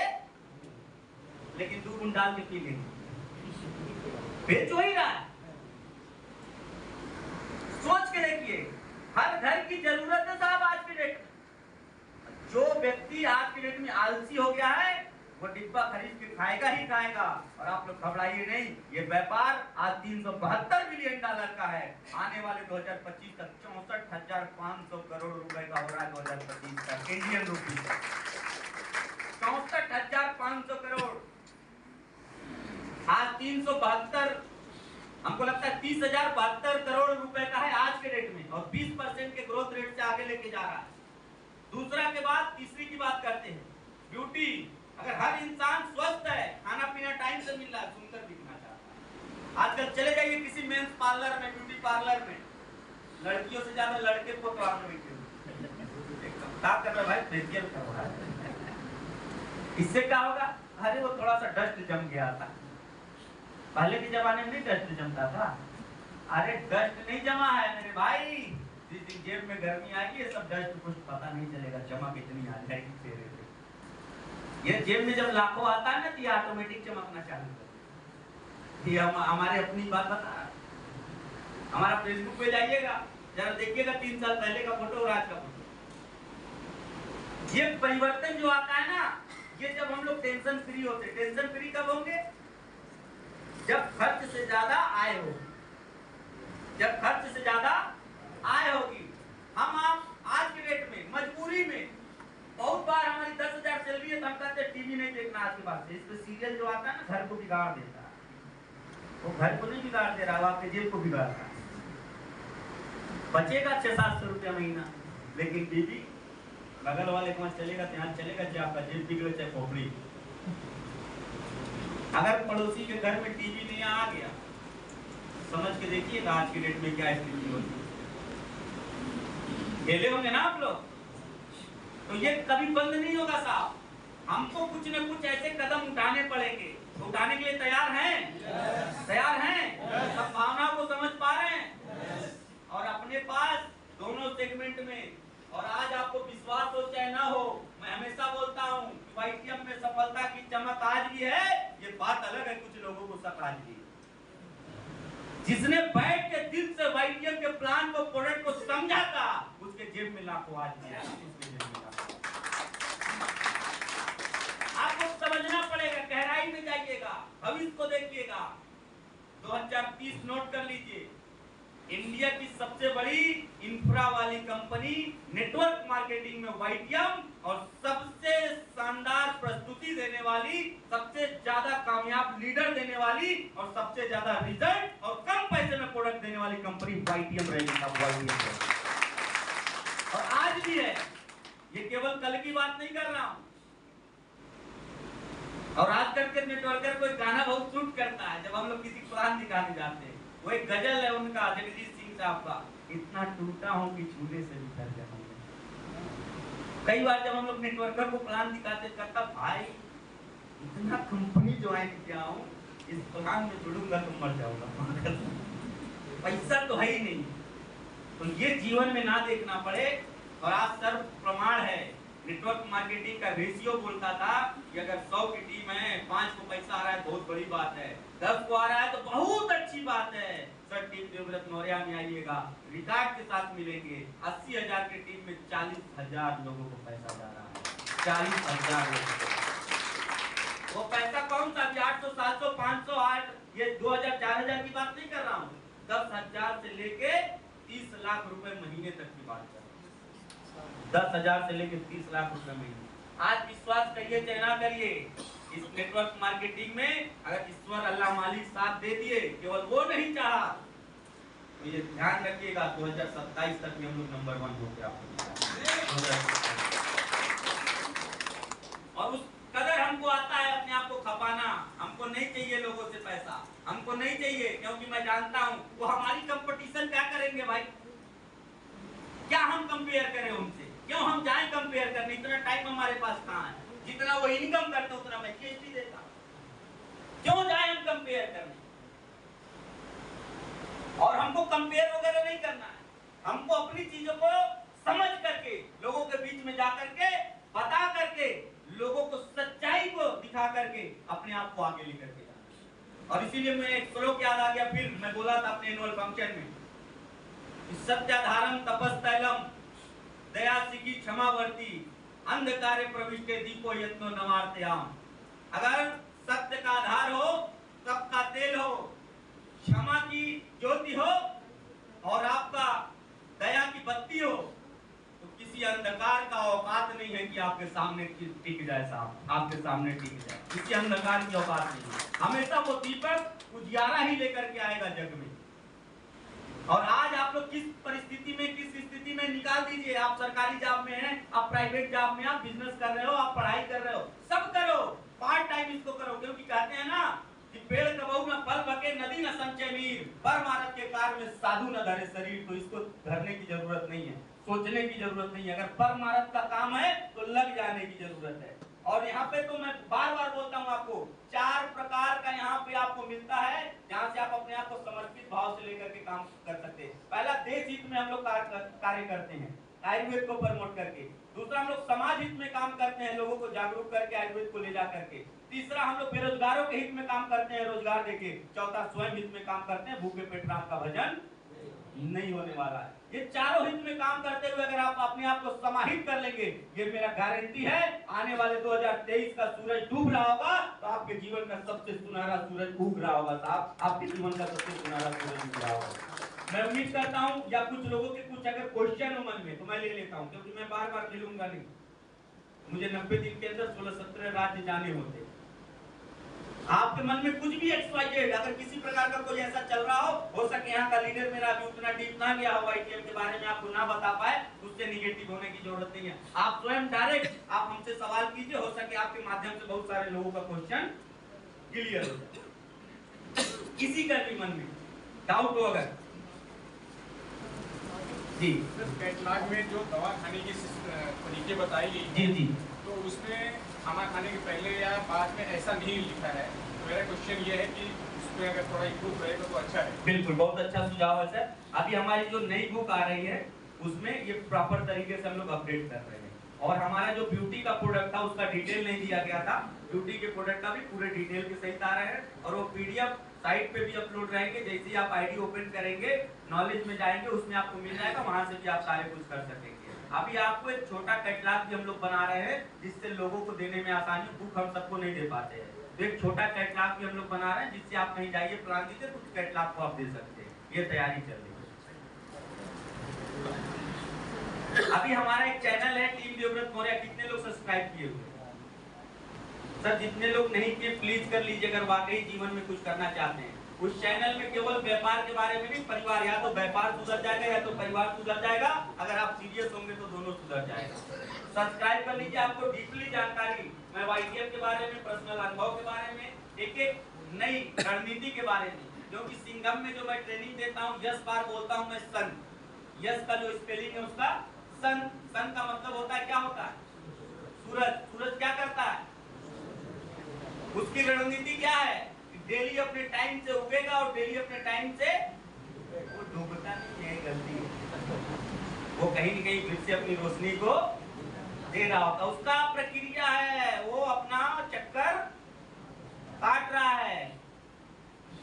लेकिन 2 बूंद डाल के पी लेंगे, बेच वही रहा है। सोच के देखिए, हर घर की जरूरत है साहब आज के डेट में। जो व्यक्ति आज के डेट में आलसी हो गया है, वो डिब्बा खरीद के खाएगा ही खाएगा। और आप लोग घबराइए नहीं, ये व्यापार आज 372 बिलियन डॉलर का है। आने वाले 2025 तक 64,500 करोड़ रुपए का हो रहा है। 2025 तक इंडियन रुपी 64,500 करोड़। आज 372, हमको लगता है 30,072 करोड़ रुपए का है आज के डेट में, और 20% के ग्रोथ रेट से आगे लेके जा रहा है। दूसरा के बाद तीसरी की बात करते हैं, ब्यूटी। अगर हर इंसान स्वस्थ है, खाना पीना टाइम से मिल रहा है, सुंदर दिखना चाहता है। आजकल चले जाइए किसी मेंस पार्लर में, ब्यूटी पार्लर में, लड़कियों से ज्यादा लड़के को तो आप कर रहे भाई, फेशियल करवा। इससे क्या होगा? अरे वो थोड़ा सा डस्ट जम गया था। पहले के जमाने में नहीं डस्ट जमता था। अरे डस्ट नहीं जमा है मेरे भाई, जिस दिन जेब में गर्मी आएगी ये सब डस्ट कुछ पता नहीं चलेगा, चमक इतनी आ जाएगी चेहरे पे। ये जेब में जब लाखों आता है ना तो ये ऑटोमेटिक चमकना चालू कर। ये हमारे अपनी बात बता, हमारा फेसबुक पे जाइएगा जरा देखिएगा 3 साल पहले का फोटो और आज का फोटो। ये परिवर्तन जो आता है ना, ये जब हम लोग टेंशन फ्री होते। टेंशन फ्री कब होंगे? जब खर्च से ज्यादा आय हो। जब खर्च से ज्यादा आय होगी। हम आप आज के डेट में मजबूरी में बहुत बार हमारी 10,000 सैलरी है तो हम कहते हैं टीवी नहीं देखना आज के बाद से। इसमें सीरियल जो आता है ना घर को बिगाड़ देता है। वो घर को नहीं बिगाड़ दे रहा, वो आपके जेब को बिगाड़ रहा है। बचेगा 600-700 रुपया महीना, लेकिन बीबी बगल वाले के वहां चलेगा तो यहाँ चलेगा, चाहे आपका जेब बिगड़े चाहे खोपड़ी। अगर पड़ोसी के घर में टीवी नहीं आ गया, समझ के देखिएगा आज की डेट में क्या स्थिति होती है। खेले होंगे ना आप लोग, तो ये कभी बंद नहीं होगा साहब। हमको कुछ न कुछ ऐसे कदम उठाने पड़ेंगे। तो उठाने के लिए तैयार हैं? तैयार हैं? सब भावनाओं को समझ पा रहे हैं? और अपने पास दोनों सेगमेंट में, और आज आपको विश्वास हो चाहे ना हो, मैं हमेशा बोलता हूं कि वाईटीएम में सफलता की चमक आज भी है। ये बात अलग है, कुछ लोगों को शक आज भी। जिसने बैठ के दिल से वाईटीएम के प्लान को, प्रोडक्ट को समझा था, उसके जेब में लाखों आज भी है। आपको समझना पड़ेगा, गहराई में जाइएगा, भविष्य को देखिएगा। 2030 नोट कर लीजिए। इंडिया की सबसे बड़ी इंफ्रा वाली कंपनी नेटवर्क मार्केटिंग में वाईटीएम, और सबसे शानदार प्रस्तुति देने वाली, सबसे ज्यादा कामयाब लीडर देने वाली, और सबसे ज्यादा रिजल्ट और कम पैसे में प्रोडक्ट देने वाली कंपनी वाईटीएम रहेगी। और आज भी है, ये केवल कल की बात नहीं कर रहा हूं। और आज करके नेटवर्कर कोई गाना बहुत शूट करता है जब हम लोग किसी प्लान दिखाने जाते हैं। वो एक गजल है उनका, जगजीत सिंह साहब का, इतना टूटा हूं कि छूने से भी कर जाऊंगा। कई बार जब हम लोग नेटवर्कर को प्लान दिखाते कहता भाई इतना कंपनी ज्वाइन किया हूं, इस प्लान में जुड़ूंगा तो मर जाऊंगा, पैसा तो है ही नहीं। तो ये जीवन में ना देखना पड़े। और आज सर्व प्रमाण है, नेटवर्क मार्केटिंग का रेशियो बोलता था कि अगर 100 की टीम है, 5 को पैसा आ रहा है बहुत बड़ी बात है, 10 को आ रहा है तो बहुत अच्छी बात है। सर टीम देवव्रत मौर्य में आइएगा, रिकॉर्ड के साथ मिलेंगे। 80,000 की टीम में 40,000 लोगों को पैसा जा रहा है। 40,000 लोगों। वो पैसा कौन सा? 800, 700, 500, 8, ये 2,000, 4,000 की बात नहीं कर रहा हूँ। 10,000 से लेके 30 लाख रुपए महीने तक की बात कर रहा हूँ। 10,000 से लेकर 30 लाख रुपए महीने। आज विश्वास करिए चाहे ना करिए, इस नेटवर्क मार्केटिंग में अगर ईश्वर अल्लाह मालिक साथ दे दिए, केवल वो नहीं चाहा, तो ये ध्यान रखिएगा 2027 तक हम लोग नंबर 1 होंगे। और उस कदर हमको आता है अपने आप को खपाना। हमको नहीं चाहिए लोगों से पैसा, हमको नहीं चाहिए, क्योंकि मैं जानता हूं वो हमारी कंपटीशन क्या करेंगे भाई। क्या हम कंपेयर करें उनसे? क्यों हम जाएं कंपेयर करने? इतना टाइम हमारे पास कहां है? जितना वो इनकम करते उतना मैं पीएचडी देता। क्यों जाएं हम कंपेयर करने? और हमको कंपेयर वगैरह नहीं करना है। हमको अपनी चीजों को समझ करके, लोगों के बीच में जा करके, बता करके, लोगों को सच्चाई को दिखा करके अपने आप को आगे लेकर के जाना। और इसीलिए मैं एक श्लोक याद आ गया, फिर मैं बोला था अपने एनुअल फंक्शन में, सत्याधारम तपस्तैलम दयासिकी क्षमावर्ती अंधकारे प्रविष्टे दीपो यत्नो नवार्तयाम। अगर सत्य का आधार हो, तप का तेल हो, क्षमा की ज्योति हो, और आपका दया की बत्ती हो, तो किसी अंधकार का औकात नहीं है कि आपके सामने टिक जाए साहब, आपके सामने टिक जाए। किसी अंधकार की औकात नहीं है। हमेशा वो दीपक उजियारा ही लेकर के आएगा जग में। और आज आप लोग किस परिस्थिति में, किस स्थिति में, निकाल दीजिए। आप सरकारी जॉब में हैं, आप प्राइवेट जॉब में, आप बिजनेस कर रहे हो, आप पढ़ाई कर रहे हो, सब करो, पार्ट टाइम इसको करो। क्योंकि कहते हैं ना, कि पेड़ कबहू न फल बके, नदी न संचय नीर, परमारथ के कार्य में साधु न धरे शरीर। तो इसको धरने की जरूरत नहीं है, सोचने की जरूरत नहीं है। अगर परमारथ का काम है तो लग जाने की जरूरत है। और यहाँ पे तो मैं बार बार बोलता हूँ आपको, 4 प्रकार का यहाँ पे आपको मिलता है जहाँ से आप अपने आप को समर्पित भाव से लेकर के काम कर सकते हैं। पहला, देश हित में हम लोग कार्य करते हैं आयुर्वेद को प्रमोट करके। दूसरा, हम लोग समाज हित में काम करते हैं, लोगों को जागरूक करके आयुर्वेद को ले जा करके। तीसरा, हम लोग बेरोजगारों के हित में काम करते हैं, रोजगार देके। चौथा, स्वयं हित में काम करते हैं, भूखे पेट राम का भजन नहीं होने वाला है। ये चारों हित में काम करते हुए अगर आप अपने आप को समाहित कर लेंगे, ये मेरा गारंटी है, आने वाले 2023 का सूरज डूब रहा होगा तो आपके जीवन का सबसे सुनहरा सूरज उग रहा होगा साहब। आपके जीवन का सबसे सुनहरा सूरज उग रहा होगा। मैं उम्मीद करता हूं, या कुछ लोगों के कुछ अगर क्वेश्चन हो मन में तो मैं ले लेता हूं, क्योंकि मैं बार बार मिलूंगा नहीं। मुझे 90 दिन के अंदर 16-17 राज्य जाने होते। आपके मन में कुछ भी एक्सवाइजेड अगर किसी प्रकार का कोई ऐसा चल रहा हो सके यहाँ का लीडर मेरा अभी उतना डीप ना गया हो आईटीएम के बारे में, आपको ना बता पाए, उससे निगेटिव होने की जरूरत नहीं है। आप स्वयं डायरेक्ट आप हमसे सवाल कीजिए, हो सके आपके माध्यम से बहुत सारे लोगों का क्वेश्चन क्लियर हो जाए। किसी का भी मन में डाउट हो अगर जी। कैटलॉग में जो दवा खाने की तरीके बताई गई जी, तो उसमें खाना खाने के पहले या बाद में ऐसा नहीं लिखा है। तो मेरा क्वेश्चन ये है कि उसमें अगर थोड़ा इम्प्रूव रहेगा तो अच्छा है। बिल्कुल, बहुत अच्छा सुझाव है सर। अभी हमारी जो नई बुक आ रही है उसमें ये प्रॉपर तरीके से हम लोग अपडेट कर रहे हैं। और हमारा जो ब्यूटी का प्रोडक्ट था उसका डिटेल नहीं दिया गया था, ब्यूटी के प्रोडक्ट का भी पूरे डिटेल के सहित आ रहे हैं। और वो पीडीएफ साइट पे भी अपलोड रहेंगे। जैसे ही आप आईडी ओपन करेंगे, नॉलेज में जाएंगे, उसमें आपको मिल जाएगा, वहां से भी आप सारे कुछ कर सकेंगे। अभी आपको एक छोटा कैटलॉग भी हम लोग बना रहे हैं जिससे लोगों को देने में आसानी। बुक हम सबको नहीं दे पाते हैं, तो एक छोटा कैटलॉग भी हम लोग बना रहे हैं जिससे आप कहीं जाइए, प्लान दीजिए, कुछ कैटलॉग को आप दे सकते हैं। ये तैयारी चल रही है। अभी हमारा एक चैनल है टीम देवव्रत मौर्य, कितने लोग सब्सक्राइब किए हुए? सर जितने लोग नहीं किए प्लीज कर लीजिए, अगर वाकई जीवन में कुछ करना चाहते हैं। उस चैनल में केवल व्यापार के बारे में नहीं, परिवार, या तो व्यापार सुधर जाएगा या तो परिवार सुधर जाएगा। अगर आप सीरियस होंगे तो दोनों सुधर जाएगा। सब्सक्राइब कर लीजिए, आपको डीपली जानकारी, मैं वाईटीएफ के बारे में, पर्सनल अनुभव के बारे में, एक एक नई रणनीति के बारे में, जो कि सिंघम में जो मैं ट्रेनिंग देता हूँ, 10 बार बोलता हूँ मैं सन। यस का जो स्पेलिंग है उसका सन, सन का मतलब होता है, क्या होता है? सूरज। सूरज क्या करता है? उसकी रणनीति क्या है? डेली अपने टाइम से उगेगा और डेली अपने टाइम से वो डूबता नहीं है, गलती है। वो कहीं न कहीं फिर से अपनी रोशनी को दे रहा होता, उसका प्रक्रिया है, वो अपना चक्कर काट रहा है।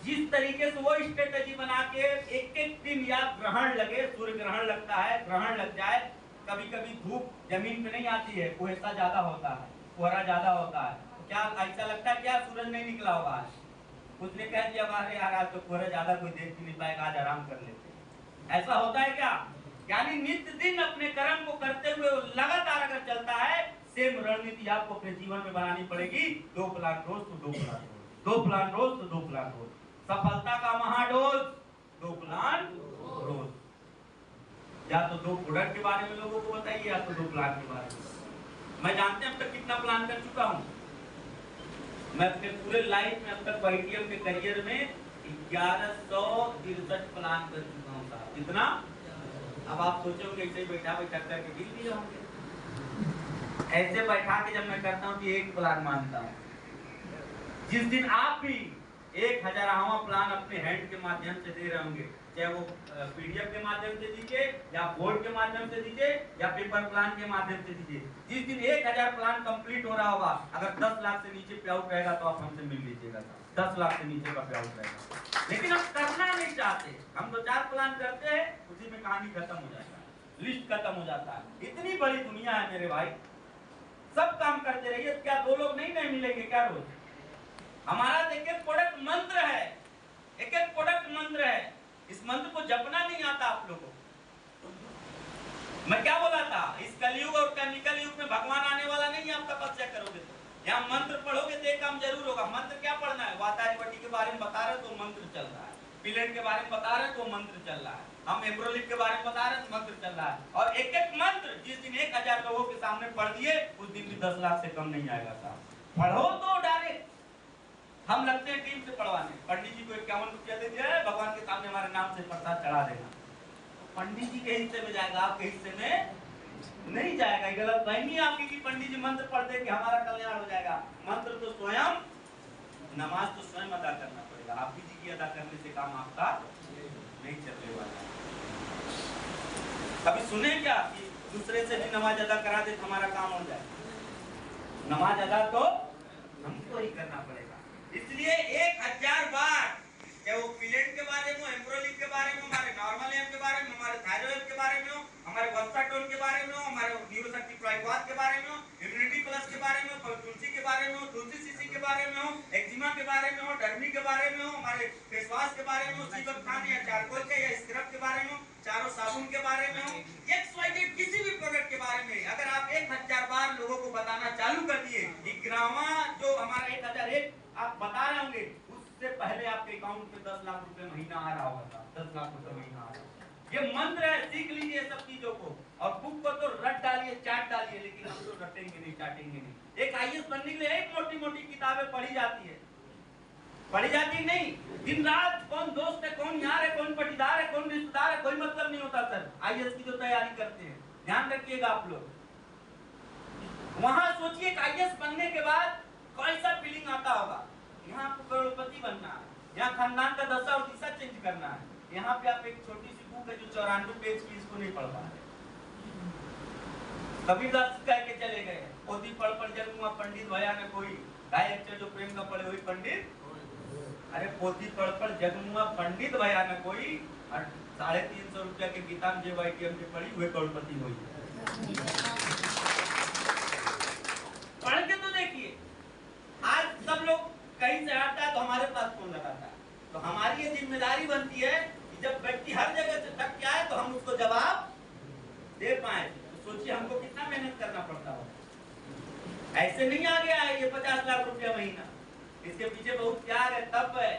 जिस तरीके से वो स्ट्रेटेजी बना के एक एक दिन या ग्रहण लगे, सूर्य ग्रहण लगता है, ग्रहण लग जाए, कभी कभी धूप जमीन पे नहीं आती है, कुहेसा ज्यादा होता है, कोहरा ज्यादा होता है, क्या ऐसा लगता है क्या सूरज नहीं निकला होगा आज? उसने कह दिया अरे यार आज तो कोहरा ज्यादा, कोई देख भी नहीं पाएगा, आज आराम कर लेते। ऐसा होता है क्या? यानी नित्य दिन अपने कर्म को करते हुए लगातार अगर चलता है, सेम रणनीति आपको अपने जीवन में बनानी पड़ेगी। 2 प्लान रोज तो 2 प्लान रोज, 2 प्लान रोज तो 2 प्लान रोज, सफलता का महाडोज 2 प्लान रोज। या तो 2 प्रोडक्ट के बारे में लोगों को बताइए, या तो 2 प्लान के बारे में। मैं जानते हैं अब तक कितना प्लान कर चुका हूँ मैं अपने पूरे लाइफ में, अब तक वाईटीएम के करियर में 1163 प्लान कर चुका हूँ साहब। कितना? अब आप सोचोगे ऐसे ही बैठा बैठा करके गिन लिए होंगे। ऐसे बैठा के जब मैं करता हूँ कि 1 प्लान मानता हूँ। जिस दिन आप भी 1000वां प्लान अपने हैंड के माध्यम से दे रहे होंगे, चाहे वो पीडीएफ के माध्यम से दीजिए, या बोर्ड के माध्यम से दीजिए, या पेपर प्लान के माध्यम से दीजिए, जिस दिन 1000 प्लान कंप्लीट हो रहा होगा, अगर 10 लाख से नीचे पे आउट रहेगा तो आप हमसे मिल लीजिएगा। 10 लाख से नीचे का पे आउट रहेगा, लेकिन हम करना नहीं चाहते। हम 2-4 प्लान करते हैं, उसी में कहानी खत्म हो जाता है, लिस्ट खत्म हो जाता है। इतनी बड़ी दुनिया है मेरे भाई, सब काम करते रहिए। क्या 2 लोग नहीं मिलेंगे क्या रोज? हमारा एक एक प्रोडक्ट मंत्र है, एक एक प्रोडक्ट मंत्र है। इस मंत्र को जपना नहीं आता आप लोगों को। मैं क्या बोला था, इस कलयुग और केमिकल युग में भगवान आने वाला नहीं है। आप तपस्या करोगे तो यहाँ मंत्र पढ़ोगे तो एक काम जरूर होगा। मंत्र क्या पढ़ना है? वातारिवटी के बारे में बता रहे तो मंत्र चल रहा है, पिलेट के बारे में बता रहे तो मंत्र चल रहा है, हम एम्ब्रोलिक के बारे में बता रहे तो मंत्र चल रहा है। और एक एक मंत्र जिस दिन 1000 लोगों के सामने पढ़ दिए, उस दिन भी 10 लाख से कम नहीं आएगा साहब। पढ़ो तो डायरेक्ट हम लगते हैं टीम से पढ़वाने, पंडित जी को 51 रुपया दे दिया है, भगवान के सामने हमारे नाम से प्रसाद चढ़ा देना। तो पंडित जी के हिस्से में जाएगा, आपके हिस्से में नहीं जाएगा। गलत फहमी आपकी कि पंडित जी मंत्र पढ़ते कि हमारा कल्याण हो जाएगा। मंत्र तो स्वयं, नमाज तो स्वयं अदा करना पड़ेगा। हाफिज जी की अदा करने से काम आपका नहीं चलने वाला। कभी सुने क्या कि दूसरे से भी नमाज अदा करा दे तो हमारा काम हो जाए? नमाज अदा तो हमको ही करना पड़ेगा। इसलिए 1000 बार, चाहे वो पिलेट के बारे में, एम्ब्रोलिक के बारे में, हमारे नॉर्मल एम के बारे में, हमारे थायराइड के बारे में, हमारे वस्ताटोन के बारे में, हमारे न्यूरोशक्ति प्राइवाद के बारे में, इम्यूनिटी प्लस के बारे में, तुलसी के बारे में, तुलसी सीसी के बारे में हो, एक्जिमा के बारे में हो, डर्मी के बारे में हो, हमारे फेस वॉश के बारे में हो, सीबक खान या चारकोल के या स्क्रब के बारे में हो, चारों साबुन के बारे में हो, XYZ किसी भी प्रोडक्ट के बारे में अगर आप 1000 बार लोगों को बताना चालू कर दिए, ग्रामा जो हमारा 1001 आप बता रहे होंगे, उससे पहले आपके अकाउंट में 10 लाख रुपए महीना आ रहा होगा। 10 लाख रुपए महीना आ रहा होगा। ये मंत्र है, सीख लीजिए सब चीजों को। और बुक को तो रट डालिए, चाट डालिए, लेकिन हम तो रटेंगे नहीं, चाटेंगे नहीं। एक IAS बनने के लिए एक मोटी मोटी किताबें पढ़ी जाती है, पढ़ी जाती नहीं। दिन रात कौन दोस्त है, कौन यार है, कौन पटीदार है, कौन रिश्तेदार है, कोई मतलब नहीं होता सर। IAS की जो तैयारी करते हैं, ध्यान रखिएगा आप लोग। वहां सोचिए IAS बनने के बाद कैसा फीलिंग आता होगा। यहाँ आपको करोड़पति बनना है, यहाँ खानदान का दशा और दिशा चेंज करना है। यहाँ पे आप एक छोटी सी बुक है जो 94 पेज की, इसको नहीं पढ़ पा रहे। कबीरदास कह के चले गए, पोथी पढ़ पढ़ जन्म हुआ पंडित भया न कोई, ढाई अक्षर जो प्रेम का पढ़े वही पंडित। अरे पोथी पढ़ पढ़ जन्म हुआ पंडित भया न कोई, और 350 रुपया के गीता में JYTM के पढ़ी हुए करोड़पति हुई। पढ़ के तो देखिए। आज सब लोग कहीं से आता है तो हमारे पास फोन लगाता है, तो हमारी ये जिम्मेदारी बनती है कि जब व्यक्ति हर जगह से थक के आए तो हम उसको जवाब दे पाए। तो सोचिए हमको कितना मेहनत करना पड़ता होगा। ऐसे नहीं आ गया है ये 50 लाख रुपया महीना, इसके पीछे बहुत प्यार है, तप है।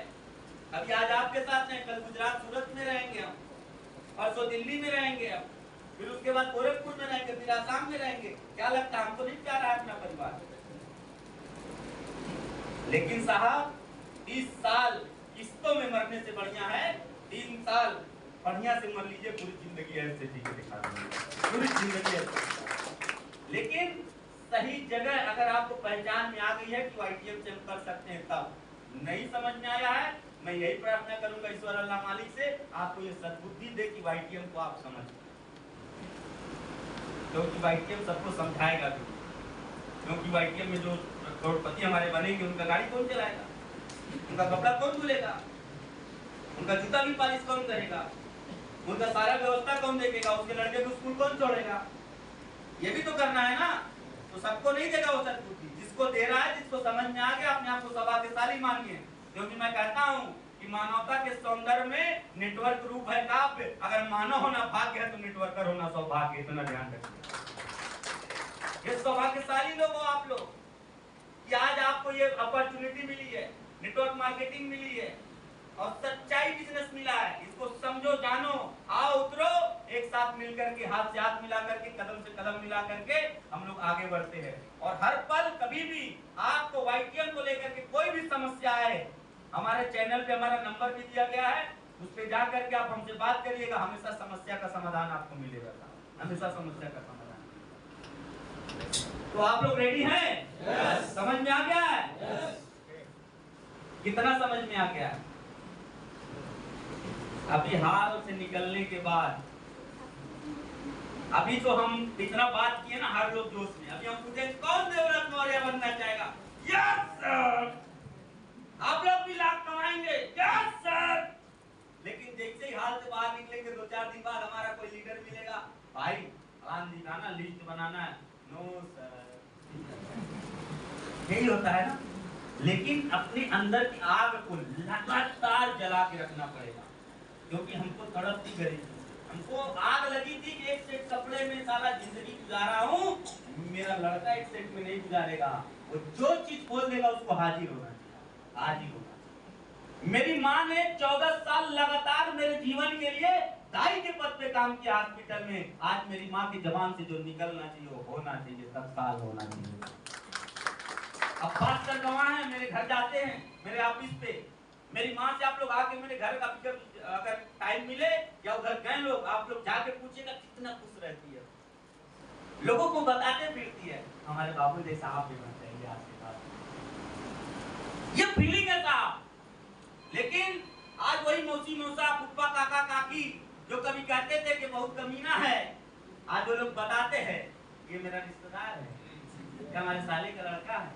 अभी आज आपके साथ हैं, कल गुजरात सूरत में रहेंगे हम, परसों दिल्ली में रहेंगे हम, फिर उसके बाद गोरखपुर में रहेंगे, फिर आसाम में रहेंगे। क्या लगता है हमको नहीं प्यार है अपना परिवार? लेकिन साहब 30 साल किस्तों में मरने से बढ़िया है 3 साल बढ़िया से मर लीजिए, पूरी जिंदगी ऐसे जी के दिखा देंगे, पूरी जिंदगी ऐसे। लेकिन सही जगह अगर आपको पहचान में आ गई है कि YTM से हम कर सकते हैं, तब नहीं समझ में आया है, मैं यही प्रार्थना करूंगा ईश्वर अल्लाह मालिक से आपको ये सद्बुद्धि दे कि YTM को आप समझ, क्योंकि YTM सबको समझाएगा भी। क्योंकि YTM में जो करोड़पति हमारे बनेंगे उनका गाड़ी कौन चलाएगा, उनका कपड़ा कौन धुलेगा, उनका जूता भी पॉलिश कौन करेगा, उनका सारा व्यवस्था कौन देखेगा, उसके लड़के को स्कूल कौन छोड़ेगा, ये भी तो करना है ना। तो सबको नहीं देगा वो सद्बुद्धि, जिसको दे रहा है, जिसको समझ में आ गया, अपने आप को सौभाग्यशाली मानिए। क्योंकि मैं कहता हूँ कि मानवता के सौंदर्य में नेटवर्क रूप है काव्य। अगर मानव होना भाग्य है तो नेटवर्कर होना सौभाग्य, इतना ध्यान रखिए। ये सौभाग्यशाली लोग हो आप लोग कि आज आपको ये अपॉर्चुनिटी मिली है, नेटवर्क मार्केटिंग मिली है और सच्चाई बिजनेस मिला है। इसको समझो, जानो, आओ उतरो, एक साथ मिलकर के, हाथ से हाथ मिला करके, कदम से कदम मिला करके हम लोग आगे बढ़ते हैं। और हर पल कभी भी आपको YTM को लेकर के कोई भी समस्या है, हमारे चैनल पे हमारा नंबर भी दिया गया है, उस पे जा करके आप हमसे बात करिएगा, हमेशा समस्या का समाधान आपको मिलेगा, हमेशा समस्या का समाधान। तो आप लोग रेडी हैं? yes. समझ में आ गया है? yes. कितना समझ में आ गया है? अभी हाल से निकलने के बाद, अभी तो हम इतना बात किए ना, हर लोग जोश में। अभी हम पूछे कौन देवव्रत मौर्य बनना चाहेगा? Yes sir. आप लोग भी लाख कमाएंगे? Yes sir. लेकिन जैसे ही हाल से बाहर निकलेंगे 2-4 दिन बाद हमारा कोई लीडर मिलेगा, भाई प्लान दिखाना, लिस्ट बनाना है। No sir. यही होता है ना। लेकिन अपने अंदर की आग को लगातार जला के रखना पड़ेगा, क्योंकि हमको तड़पती गरीबी, हमको आग लगी थी कि एक सेट कपड़े में सारा जिंदगी गुजारा हूँ, मेरा लड़का एक सेट में नहीं गुजारेगा। वो जो चीज बोल देगा उसको हाजिर होना चाहिए, हाजिर होना चाहिए। मेरी माँ ने 14 साल लगातार मेरे जीवन के लिए दाई के पद पे काम किया हॉस्पिटल में। आज मेरी माँ की जबान से जो निकलना चाहिए वो होना चाहिए, तत्काल होना चाहिए। अब पास्टर गवाह हैं, मेरे घर जाते हैं, मेरे ऑफिस पे, मेरी माँ से आप लोग आके मेरे घर का अगर टाइम मिले या उधर गए लोग, आप लोग जाके पूछिएगा कितना खुश रहती है, लोगों को बताते फिरती है हमारे बाबू जैसा आप भी बन जाएंगे आज के बाद। ये फीलिंग है साहब। लेकिन आज वही मौसी मौसा फुप्पा काका काकी जो कभी कहते थे कि बहुत कमीना है, आज वो लोग बताते हैं ये मेरा रिश्तेदार है, ये हमारे साले का लड़का है।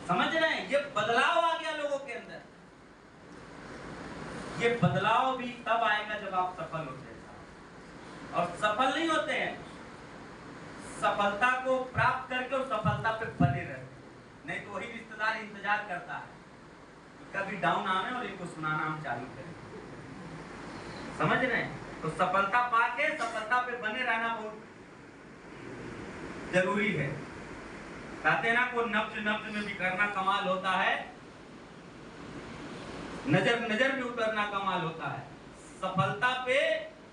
समझ रहे हैं? ये बदलाव आ गया लोगों के अंदर। ये बदलाव भी तब आएगा जब आप सफल होते हैं, और सफल नहीं होते हैं, सफलता को प्राप्त करके और सफलता पे बने रहते, नहीं तो वही रिश्तेदार इंतजार करता है कभी डाउन आने और इनको सुनाना हम चालू करें। समझ रहे हैं? तो सफलता पाके सफलता पे बने रहना बहुत जरूरी है। कहते हैं ना, को नब्ज नब्ज में बिखरना कमाल होता है, नजर नजर में उतरना कमाल होता है। सफलता पे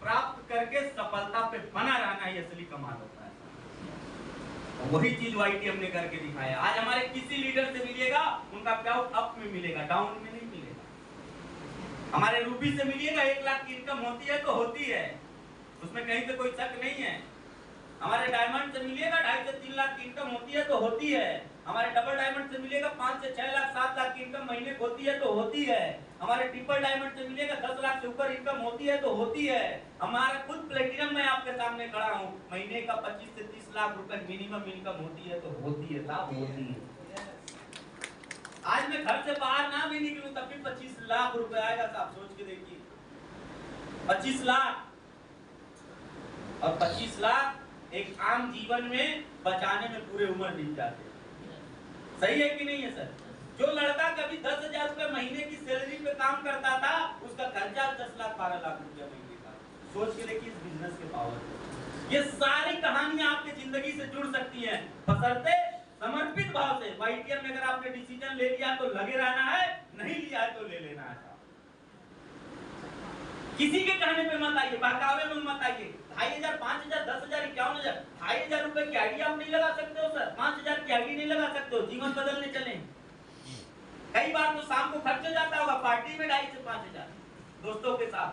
प्राप्त करके सफलता पे बना रहना ही असली कमाल होता है। वही चीज YTM ने करके दिखाया। आज हमारे किसी लीडर से मिलिएगा, उनका प्याउट अप में मिलेगा, डाउन में नहीं मिलेगा। हमारे रूबी से मिलिएगा, 1 लाख की इनकम होती है तो होती है, उसमें कहीं से कोई शक नहीं है। हमारे डायमंड से मिलिएगा, 2.5 से 3 लाख की इनकम होती है तो होती है। हमारे डबल डायमंड से मिलेगा, 5 से 6 लाख 7 लाख की इनकम महीने को होती है तो होती है। हमारे ट्रिपल डायमंड से मिलेगा, 10 लाख से ऊपर इनकम होती है तो होती है। हमारा खुद प्लेटिनम में आपके सामने खड़ा हूँ, महीने का 25 से 30 लाख रुपए मिनिमम इनकम होती है तो होती है साहब, होती है। आज मैं घर से बाहर ना भी निकलूं तब भी 25 लाख रुपए आएगा साहब, सोच के देखिए। 25 लाख, और 25 लाख एक आम जीवन में बचाने में पूरे उम्र बीत जाते हैं। सही है कि नहीं है सर? जो लड़का कभी 10,000 रुपए महीने की सैलरी पे काम करता था, उसका खर्चा 10 लाख 12 लाख रुपया महीने का। सोच के देखिए इस बिजनेस के पावर। ये सारी कहानियां आपकी जिंदगी से जुड़ सकती हैं, बशर्ते समर्पित भाव से। YTM में अगर आपने डिसीजन ले लिया तो लगे रहना है, नहीं लिया है तो ले लेना है। किसी के कहने पे मत आइए, बहकावे में मत आइए। 2,500, 5,000, 10,000, 51,000, 2,500 रुपए की आईडी आप नहीं लगा सकते हो सर, 5,000 की आईडी नहीं लगा सकते हो जीवन बदलने चले। कई बार तो शाम को खर्च हो जाता होगा पार्टी में 2,500 से 5,000 दोस्तों के साथ।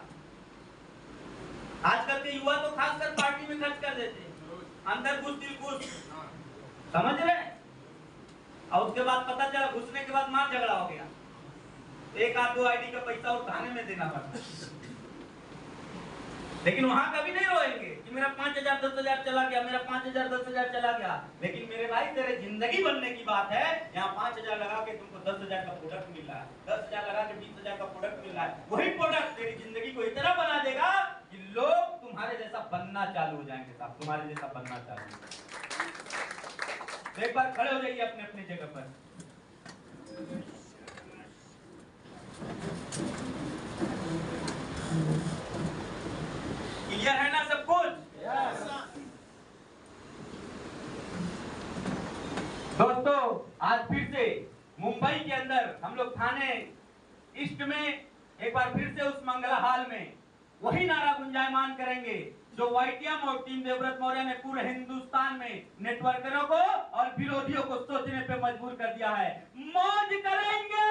आजकल के युवा तो खासकर पार्टी में खर्च कर देते हैं, अंदर घुस दिल घुस। समझ रहे? और उसके बाद पता चला घुसने के बाद मार झगड़ा हो गया, 1 आध 2 आईडी का पैसा और थाने में देना पड़ता। लेकिन वहां कभी नहीं रोएंगे कि मेरा 5,000 10,000 चला गया, मेरा 5,000 10,000 चला गया। लेकिन मेरे भाई तेरे जिंदगी बनने की बात है, यहाँ 5,000 लगा के तुमको 10,000 का प्रोडक्ट मिल रहा है, 10,000 लगा के 20,000 का प्रोडक्ट मिल रहा है। वही प्रोडक्ट तेरी जिंदगी को इतना बना देगा कि लोग तुम्हारे जैसा बनना चालू हो जाएंगे साहब, तुम्हारे जैसा बनना चालू। एक बार खड़े हो जाइए अपने अपने जगह पर। क्लियर है ना सब कुछ? दोस्तों आज फिर से मुंबई के अंदर हम लोग थाने ईस्ट में एक बार फिर से उस मंगला हाल में वही नारा गुंजायमान करेंगे जो YTM और टीम देवव्रत मौर्य ने पूरे हिंदुस्तान में नेटवर्करों को और विरोधियों को सोचने पे मजबूर कर दिया है। मौज करेंगे।